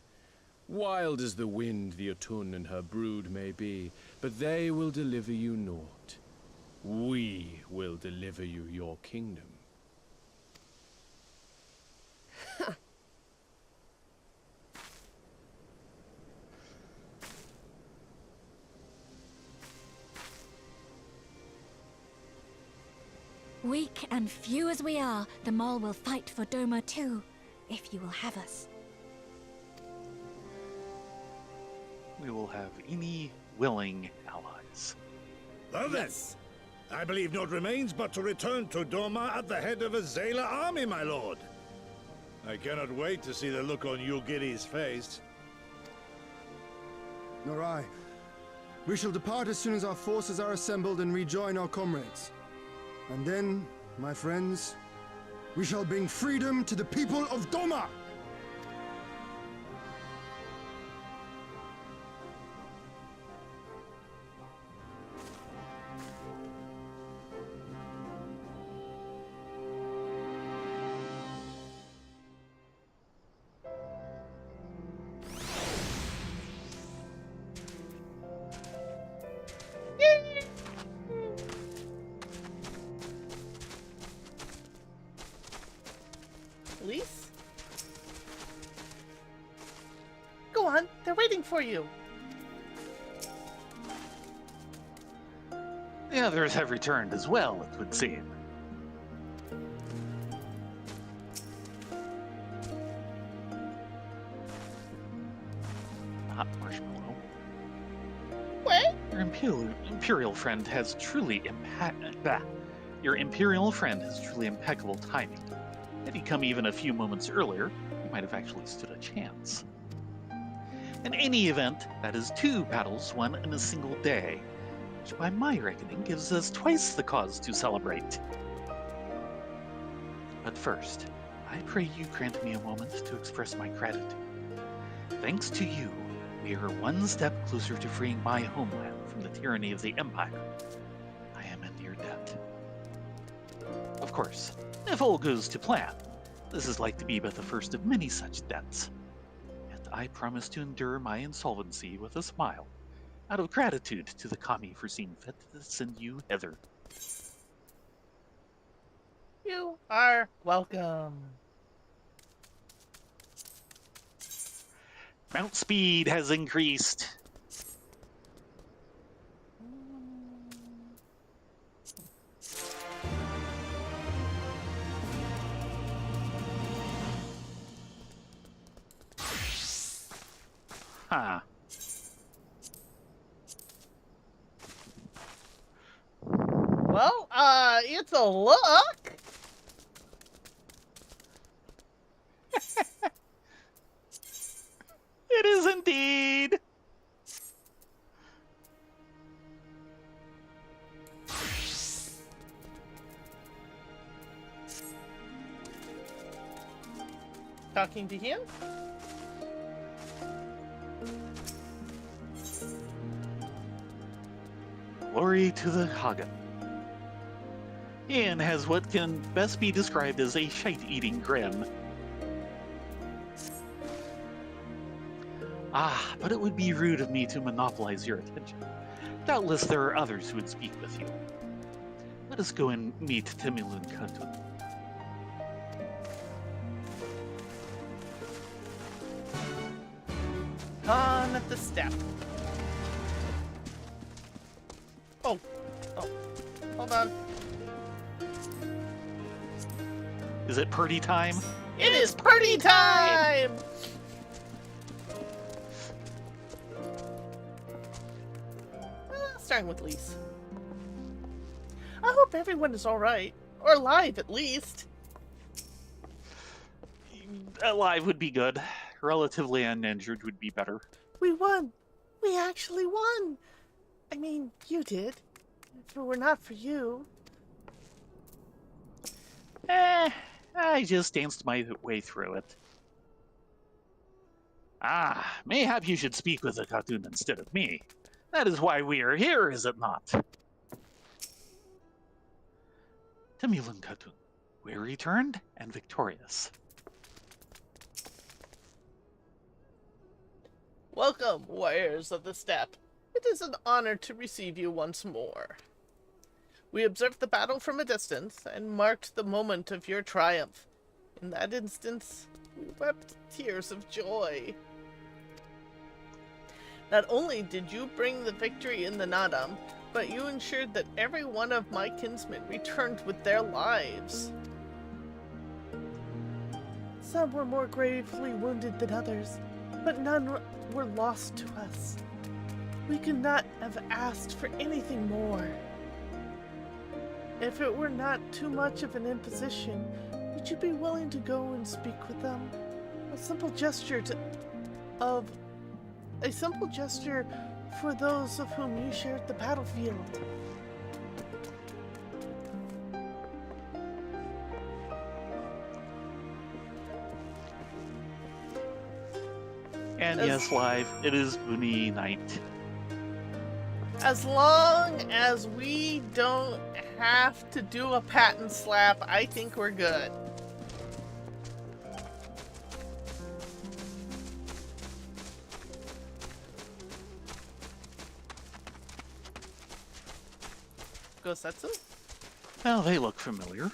Wild as the wind the Otun and her brood may be, but they will deliver you naught. We will deliver you your kingdom. Weak and few as we are, the Mol will fight for Doma too, if you will have us. we will have any willing allies. Well then, I believe naught remains but to return to Doma at the head of a Zayla army, my lord. I cannot wait to see the look on Yugiri's face. Nor I. We shall depart as soon as our forces are assembled and rejoin our comrades. And then, my friends, we shall bring freedom to the people of Doma! Elise? Go on, they're waiting for you. The others have returned as well, it would seem. Hot marshmallow. What? Your imperial friend has truly Your imperial friend has truly impeccable timing. Had he come even a few moments earlier, he might have actually stood a chance. In any event, that is 2 battles won in a single day, which by my reckoning gives us twice the cause to celebrate. But first, I pray you grant me a moment to express my gratitude. Thanks to you, we are one step closer to freeing my homeland from the tyranny of the Empire. I am in your debt. Of course, if all goes to plan, this is like to be but the first of many such debts. Yet I promise to endure my insolvency with a smile, out of gratitude to the Kami for seeing fit to send you hither. You are welcome. Mount speed has increased. Huh. Well, it's a look. It is indeed. Talking to him? Glory to the Hagen. Ian has what can best be described as a shite-eating grin. Ah, but it would be rude of me to monopolize your attention. Doubtless there are others who would speak with you. Let us go and meet Timilun Khatun. On at the step. Oh, hold on. Is it party time? It is party time! Starting with Lise. I hope everyone is alright. Or alive, at least. Alive would be good. Relatively uninjured would be better. We won. We actually won. I mean, you did. If it were not for you. I just danced my way through it. Ah, mayhap you should speak with the Khatun instead of me. That is why we are here, is it not? Timilun Khatun, we returned and victorious. Welcome, warriors of the steppe. It is an honor to receive you once more. We observed the battle from a distance and marked the moment of your triumph. In that instance, we wept tears of joy. Not only did you bring the victory in the Nadam, but you ensured that every one of my kinsmen returned with their lives. Some were more gravely wounded than others, but none were lost to us. We could not have asked for anything more. If it were not too much of an imposition, would you be willing to go and speak with them? A simple gesture for those of whom you shared the battlefield. And yes, live, it is Uni night. As long as we don't have to do a patent slap, I think we're good. Gosetsu? Well, they look familiar.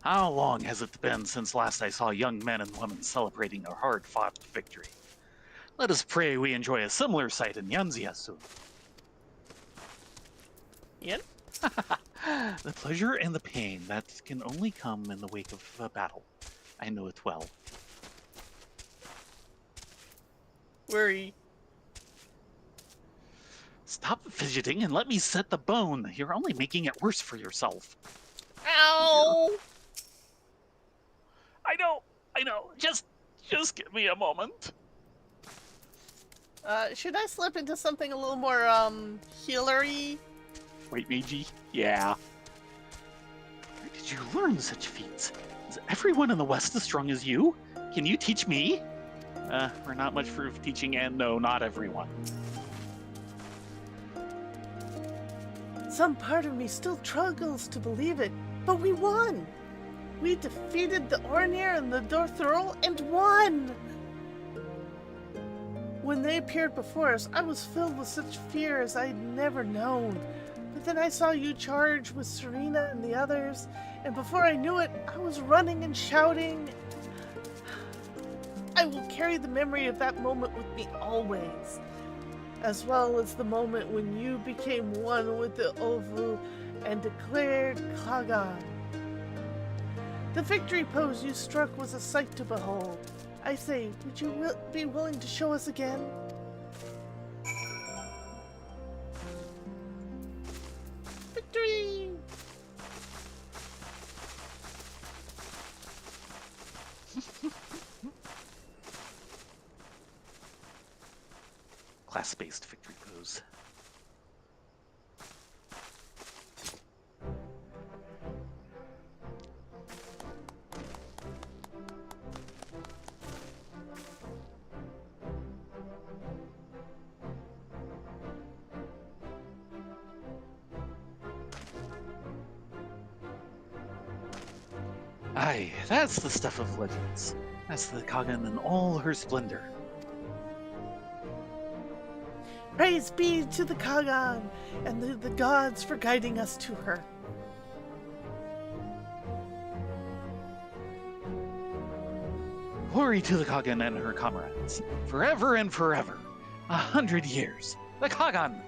How long has it been since last I saw young men and women celebrating a hard-fought victory? Let us pray we enjoy a similar sight in Eorzea soon. Ian? The pleasure and the pain that can only come in the wake of a battle. I know it well. Worry. Stop fidgeting and let me set the bone. You're only making it worse for yourself. Ow! I know. Just give me a moment. Should I slip into something a little more, healery? Wait, Meiji? Yeah. Where did you learn such feats? Is everyone in the West as strong as you? Can you teach me? We're not much for teaching, and no, not everyone. Some part of me still struggles to believe it, but we won! We defeated the Ornir and the Dorthurl and won! When they appeared before us, I was filled with such fear as I'd never known. But then I saw you charge with Serena and the others, and before I knew it, I was running and shouting. I will carry the memory of that moment with me always, as well as the moment when you became one with the Ovu and declared Kagan. The victory pose you struck was a sight to behold. I say, would you be willing to show us again? Victory! Class-based victory pose. Aye, that's the stuff of legends. That's the Kagan in all her splendor. Praise be to the Kagan and the gods for guiding us to her. Glory to the Kagan and her comrades. Forever and forever. 100 years. The Kagan!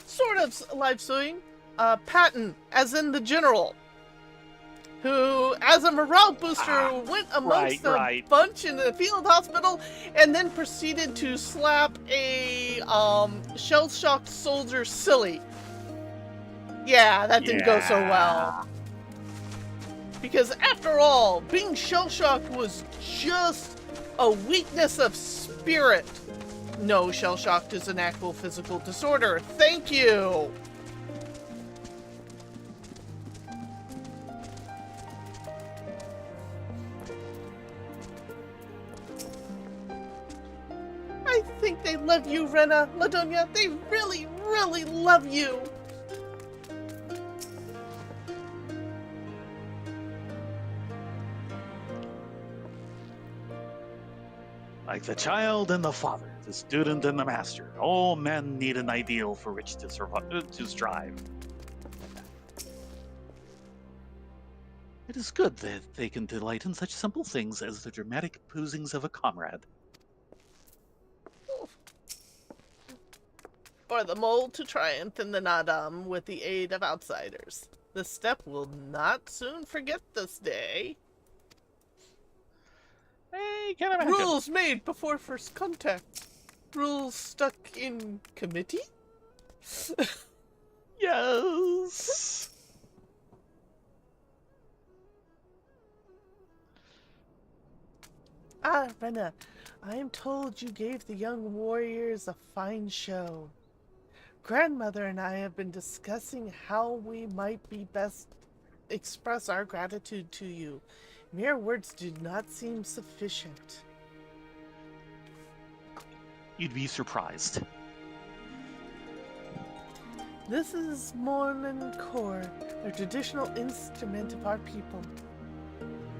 Sort of live suing. Patton, as in the general, who, as a morale booster, went amongst a bunch in the field hospital and then proceeded to slap a shell-shocked soldier silly. Yeah, that didn't go so well. Because after all, being shell-shocked was just a weakness of spirit. No, shell-shocked is an actual physical disorder. Thank you! I think they love you, Rena, Ladonia. They really, really love you. Like the child and the father, the student and the master, all men need an ideal for which to strive. It is good that they can delight in such simple things as the dramatic posings of a comrade. For the mole to triumph in the Nadam with the aid of outsiders. The steppe will not soon forget this day. Hey, can't imagine. Rules made before first contact. Rules stuck in committee? Yes! Ah, Rena, I am told you gave the young warriors a fine show. Grandmother and I have been discussing how we might be best express our gratitude to you. Mere words do not seem sufficient. You'd be surprised. This is Mormon Core, a traditional instrument of our people.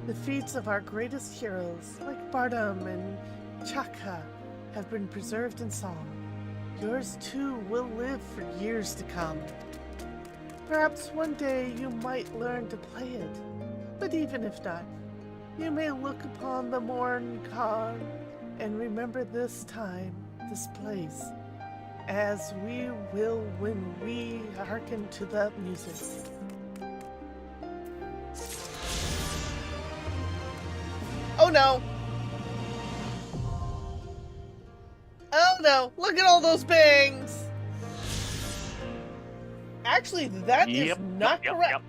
The feats of our greatest heroes, like Bardam and Chaka, have been preserved in song. Yours too will live for years to come. Perhaps one day you might learn to play it, but even if not, you may look upon the Morn Car and remember this time, this place, as we will when we hearken to the music. Oh no! Oh no! Look at all those bangs! Actually, that is not correct.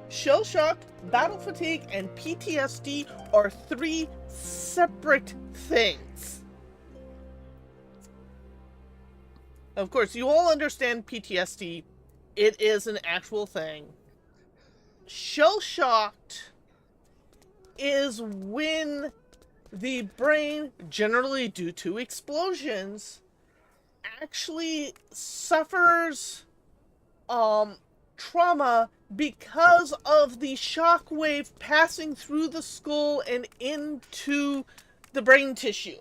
Shell shock, battle fatigue, and PTSD are 3 separate things. Of course, you all understand PTSD. It is an actual thing. Shell shocked is when the brain, generally due to explosions, actually suffers trauma because of the shock wave passing through the skull and into the brain tissue.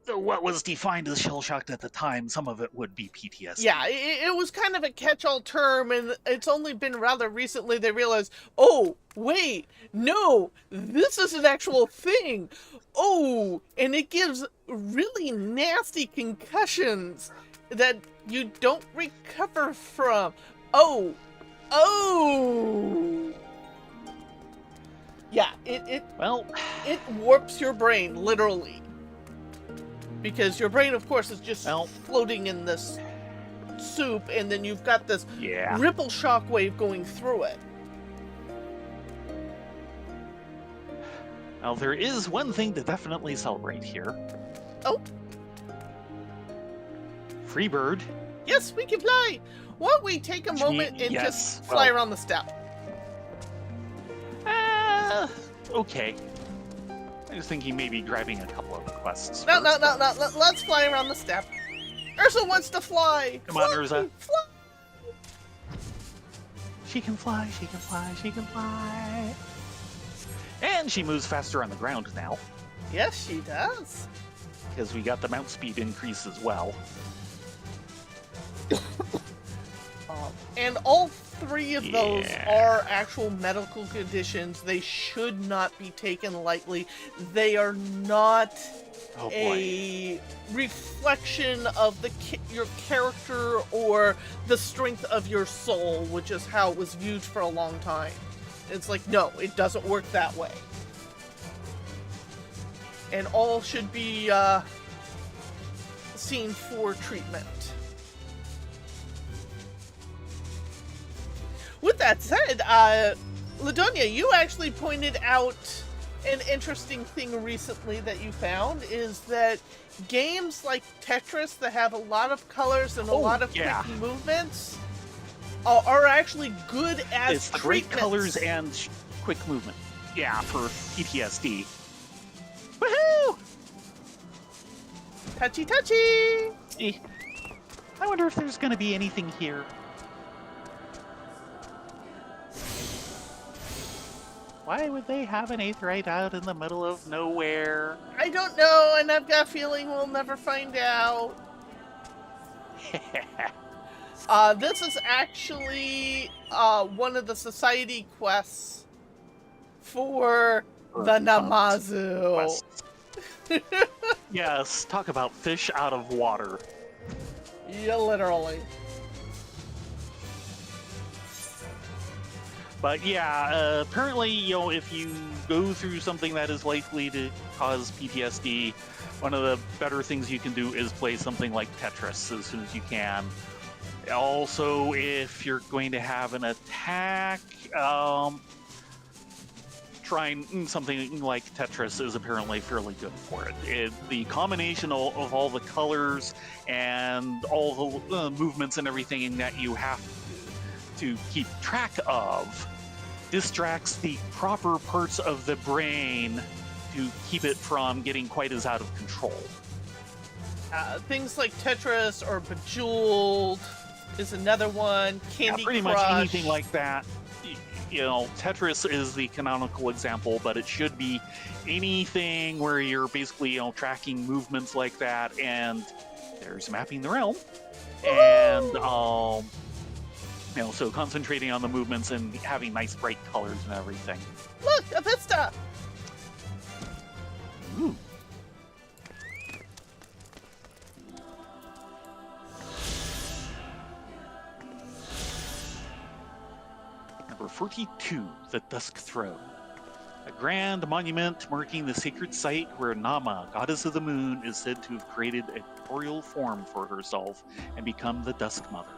So what was defined as shell-shocked at the time, some of it would be PTSD. Yeah, it was kind of a catch-all term, and it's only been rather recently they realized, oh, wait, no, this is an actual thing. Oh, and it gives really nasty concussions that you don't recover from. Oh. Yeah, it warps your brain, literally. Because your brain, of course, is just floating in this soup, and then you've got this ripple shock wave going through it. Now, there is one thing to definitely celebrate here. Oh? Freebird. Yes, we can fly! Why don't we take a moment and just fly around the steppe? Okay. I was thinking maybe grabbing a couple of quests. No. Let's fly around the steppe. Ursa wants to fly. Come on, Ursa. Fly. She can fly, she can fly, she can fly. And she moves faster on the ground now. Yes, she does. Because we got the mount speed increase as well. And all 3 of those are actual medical conditions. They should not be taken lightly. They are not a reflection of your character or the strength of your soul, which is how it was viewed for a long time. It's like, no, it doesn't work that way. And all should be seen for treatment. With that said, Ladonia, you actually pointed out an interesting thing recently that you found, is that games like Tetris that have a lot of colors and a lot of quick movements are actually good as it's great colors and quick movement. Yeah, for PTSD. Woohoo! Touchy touchy! I wonder if there's going to be anything here. Why would they have an aetheryte out in the middle of nowhere? I don't know, and I've got a feeling we'll never find out. This is actually one of the society quests for the Namazu. Quests. Yes, talk about fish out of water. Yeah, literally. But yeah, apparently, if you go through something that is likely to cause PTSD, one of the better things you can do is play something like Tetris as soon as you can. Also, if you're going to have an attack, trying something like Tetris is apparently fairly good for it. The combination of all the colors and all the movements and everything that you have to keep track of distracts the proper parts of the brain to keep it from getting quite as out of control. Things like Tetris or Bejeweled is another one. Candy Pretty Crush. much anything like that. Tetris is the canonical example, but it should be anything where you're basically, tracking movements like that, and there's mapping the realm. And, so concentrating on the movements and having nice bright colors and everything. Look, a vista! Ooh. Number 42, the Dusk Throne. A grand monument marking the sacred site where Nama, goddess of the moon, is said to have created a corporeal form for herself and become the Dusk Mother.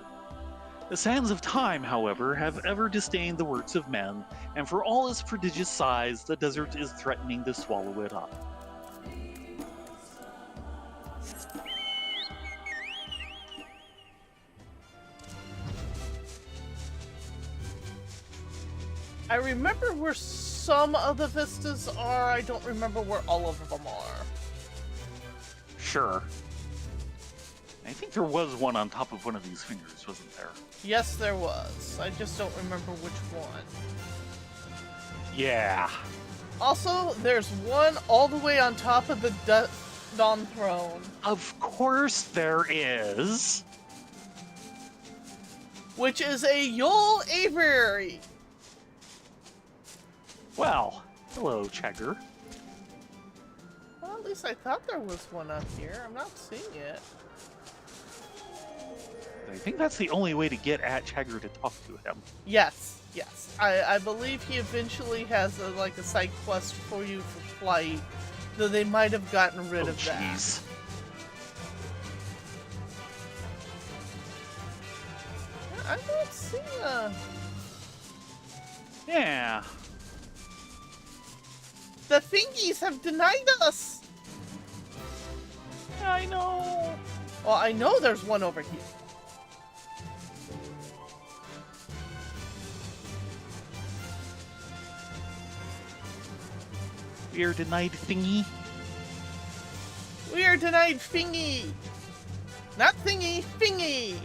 The sands of time, however, have ever disdained the works of men, and for all its prodigious size, the desert is threatening to swallow it up. I remember where some of the vistas are. I don't remember where all of them are. Sure. I think there was one on top of one of these fingers, wasn't there? Yes, there was. I just don't remember which one. Yeah. Also, there's one all the way on top of the Dawn Throne. Of course there is. Which is a Yule Aviary. Well, hello, Chegger. Well, at least I thought there was one up here. I'm not seeing it. I think that's the only way to get at Chegger to talk to him. Yes. I believe he eventually has a side quest for you for flight, though they might have gotten rid of that. Jeez. I'm not seeing a... Yeah. The thingies have denied us! I know. Well, I know there's one over here. We are denied thingy. We are denied thingy! Not thingy, thingy!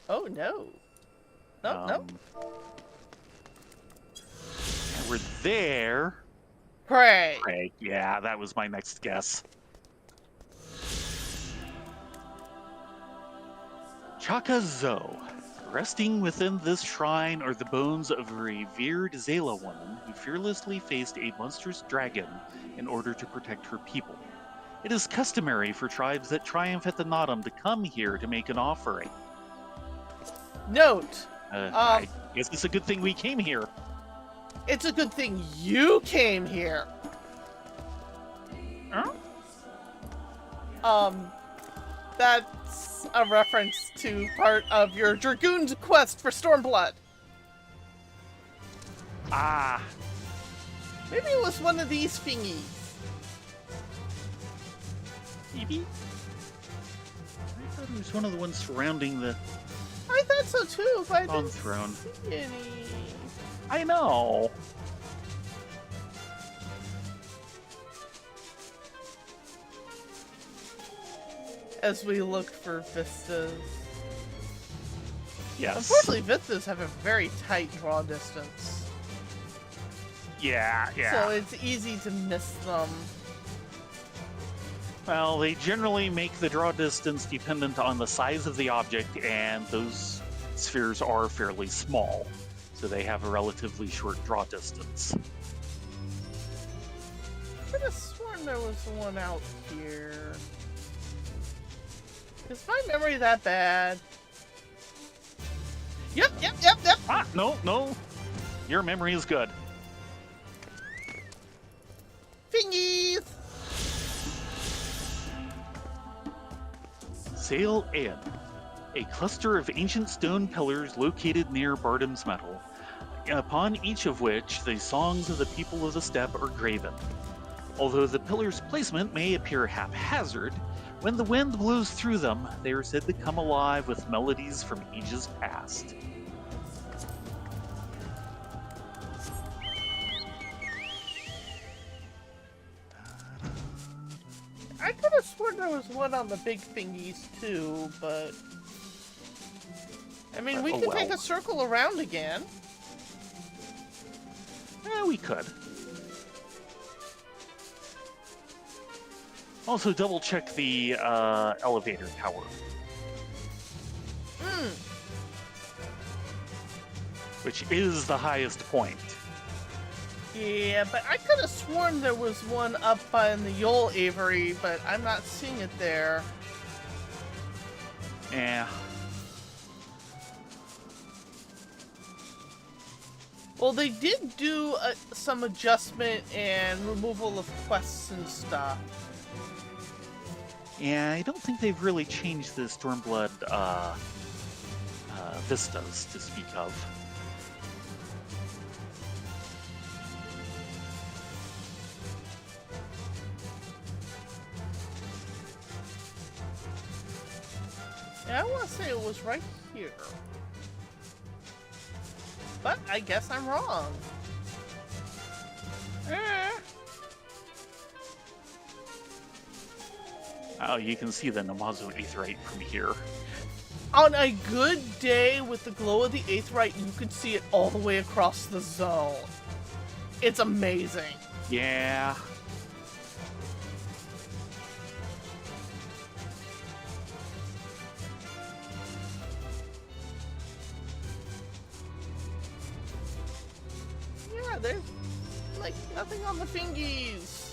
Oh no. No. And we're there. Pray. Right. Yeah, that was my next guess. Chaka-Zo. Resting within this shrine are the bones of a revered Zela woman who fearlessly faced a monstrous dragon in order to protect her people. It is customary for tribes that triumph at the Nodum to come here to make an offering. Note. I guess it's a good thing we came here. It's a good thing you came here. Huh? That's a reference to part of your Dragoon's quest for Stormblood. Ah. Maybe it was one of these thingies. Maybe? I thought it was one of the ones surrounding the I thought so too, but I didn't throne. see any. I know. As we look for vistas. Yes. Unfortunately, vistas have a very tight draw distance. Yeah, yeah. So it's easy to miss them. Well, they generally make the draw distance dependent on the size of the object, and those spheres are fairly small, so they have a relatively short draw distance. I could have sworn there was one out here. Is my memory that bad? Yep. Ah, no. Your memory is good. Fingies! Sail in. A cluster of ancient stone pillars located near Bardam's Metal, upon each of which the songs of the people of the steppe are graven. Although the pillars' placement may appear haphazard, when the wind blows through them, they are said to come alive with melodies from ages past. I could have sworn there was one on the big thingies too, but... I mean, we could take a circle around again. Yeah, we could. Also, double check the elevator tower. Which is the highest point. Yeah, but I could have sworn there was one up on the Yol Avery, but I'm not seeing it there. Yeah. Well, they did do some adjustment and removal of quests and stuff. Yeah, I don't think they've really changed the Stormblood vistas to speak of. Yeah, I want to say it was right here. But I guess I'm wrong. Oh, you can see the Namazu Aetheryte from here. On a good day with the glow of the Aetheryte, you could see it all the way across the zone. It's amazing. Yeah. Yeah, there's like nothing on the fingies.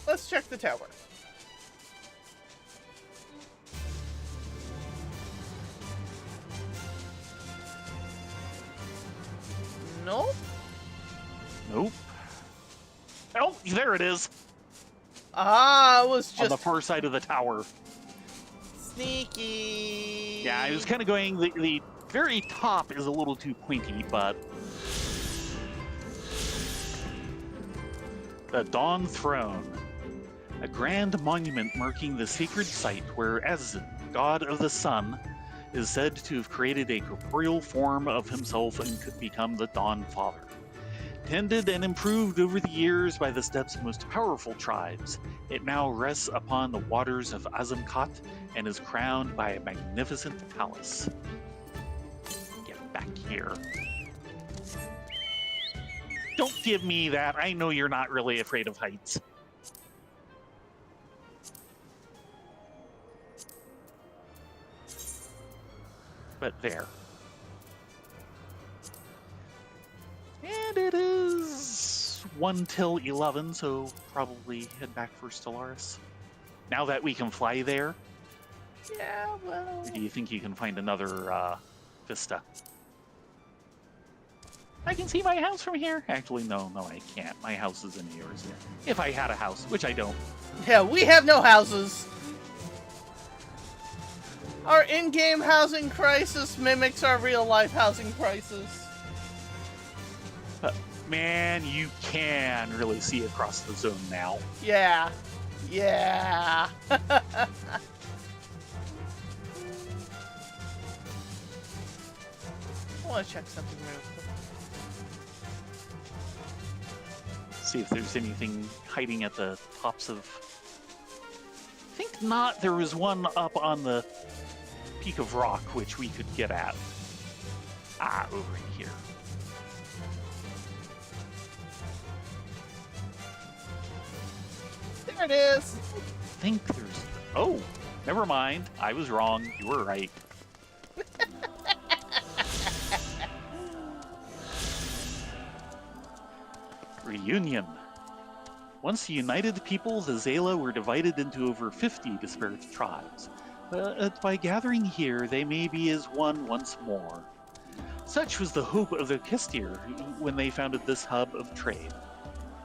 Let's check the tower. Nope. Nope. Oh, there it is. Ah, it was On the just far side of the tower. sneaky. Yeah, I was kind of going, the very top is a little too pointy, but... The Dawn Throne. A grand monument marking the sacred site where Azin, god of the sun, is said to have created a corporeal form of himself and could become the Dawn Father. Tended and improved over the years by the steppe's most powerful tribes, it now rests upon the waters of Azimkat and is crowned by a magnificent palace. Get back here. Don't give me that. I know you're not really afraid of heights. But there. And it is 1 till 11, so probably head back for Stellaris. Now that we can fly there, Yeah, well. or do you think you can find another vista? I can see my house from here. Actually, no, I can't. My house is in Eorzea. If I had a house, which I don't. Yeah, we have no houses. Our in-game housing crisis mimics our real-life housing crisis. But man, you can really see across the zone now. Yeah. Yeah. I want to check something real quick. See if there's anything hiding at the tops of... I think not. There was one up on the peak of rock, which we could get at. Ah, over here. There it is. I think there's... Oh, never mind. I was wrong. You were right. Reunion. Once the united peoples of Zela were divided into over 50 disparate tribes. But by gathering here, they may be as one once more. Such was the hope of the Kestir when they founded this hub of trade.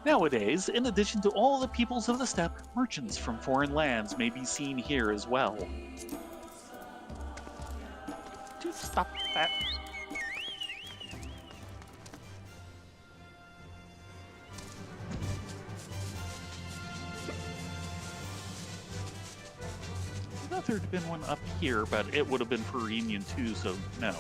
Nowadays, in addition to all the peoples of the steppe, merchants from foreign lands may be seen here as well. Dude, stop that. I thought there'd been one up here, but it would have been for Reunion 2, so no.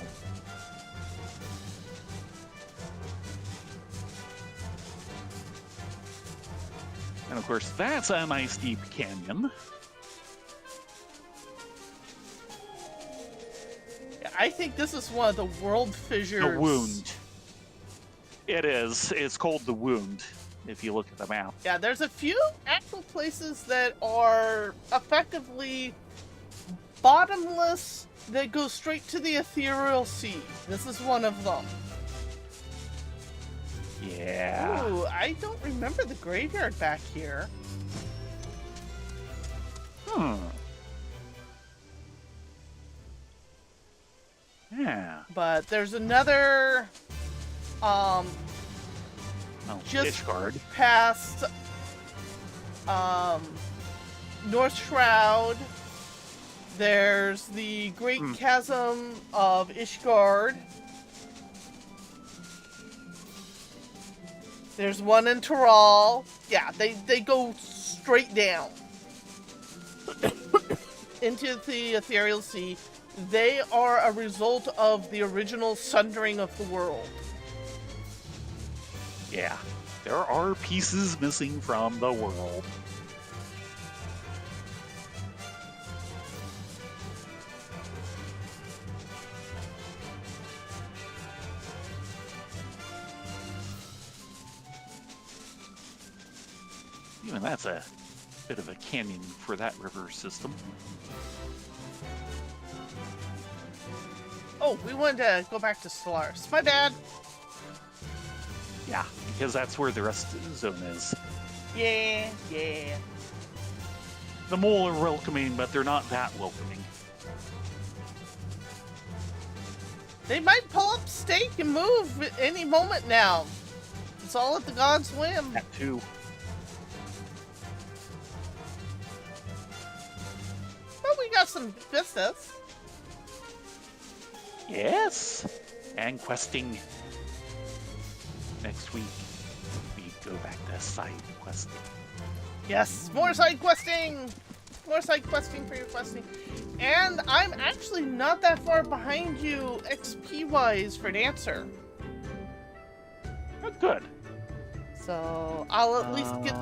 And of course, that's a nice deep canyon. I think this is one of the world fissures. The Wound. It is. It's called the Wound, if you look at the map. Yeah, there's a few actual places that are effectively bottomless that go straight to the ethereal sea. This is one of them. Yeah. Ooh, I don't remember the graveyard back here. Yeah. But there's another, Oh, just Ishgard. past, North Shroud. There's the Great Chasm of Ishgard. There's one in Taral. Yeah, they go straight down into the ethereal sea. They are a result of the original sundering of the world. Yeah. There are pieces missing from the world. Even that's a bit of a canyon for that river system. Oh, we wanted to go back to Solaris. My bad. Yeah, because that's where the rest of the zone is. Yeah. The mole are welcoming, but they're not that welcoming. They might pull up stake and move at any moment now. It's all at the god's whim. That too. But we got some business. Yes, and questing. Next week, we go back to side questing. Yes, more side questing! More side questing for your questing. And I'm actually not that far behind you XP-wise for Dancer. Oh, good. So I'll at least get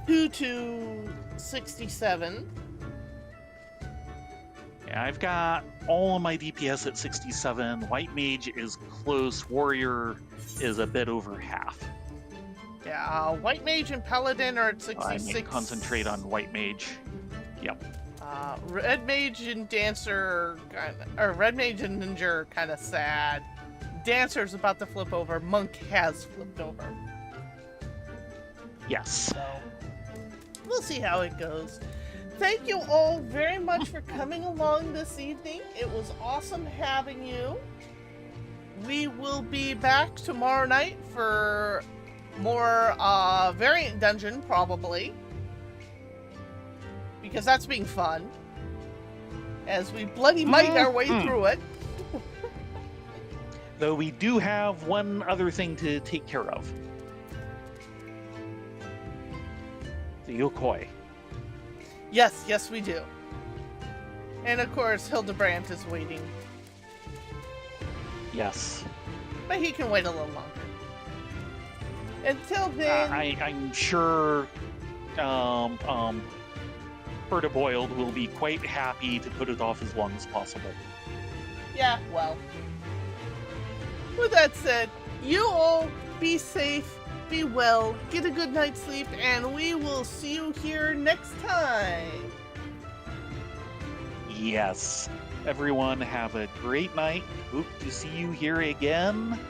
2 to 67. Yeah, I've got all of my DPS at 67. White Mage is close. Warrior is a bit over half. Yeah, White Mage and Paladin are at I may 66. concentrate on White Mage. Yep. Red Mage and Dancer, or Red Mage and Ninja are kind of sad. Dancer's about to flip over. Monk has flipped over. Yes. So, we'll see how it goes. Thank you all very much for coming along this evening. It was awesome having you. We will be back tomorrow night for more variant dungeon, probably. Because that's being fun. As we bloody might our way through it. Though we do have one other thing to take care of. The Yokoi. Yes, we do. And of course, Hildebrandt is waiting. Yes. But he can wait a little longer. Until then... I'm sure Berta Boiled will be quite happy to put it off as long as possible. Yeah, well. With that said, you all be safe, be well, get a good night's sleep, and we will see you here next time. Yes. Everyone have a great night. Hope to see you here again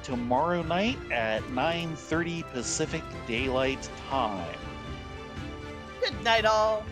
tomorrow night at 9:30 Pacific Daylight Time. Good night, all.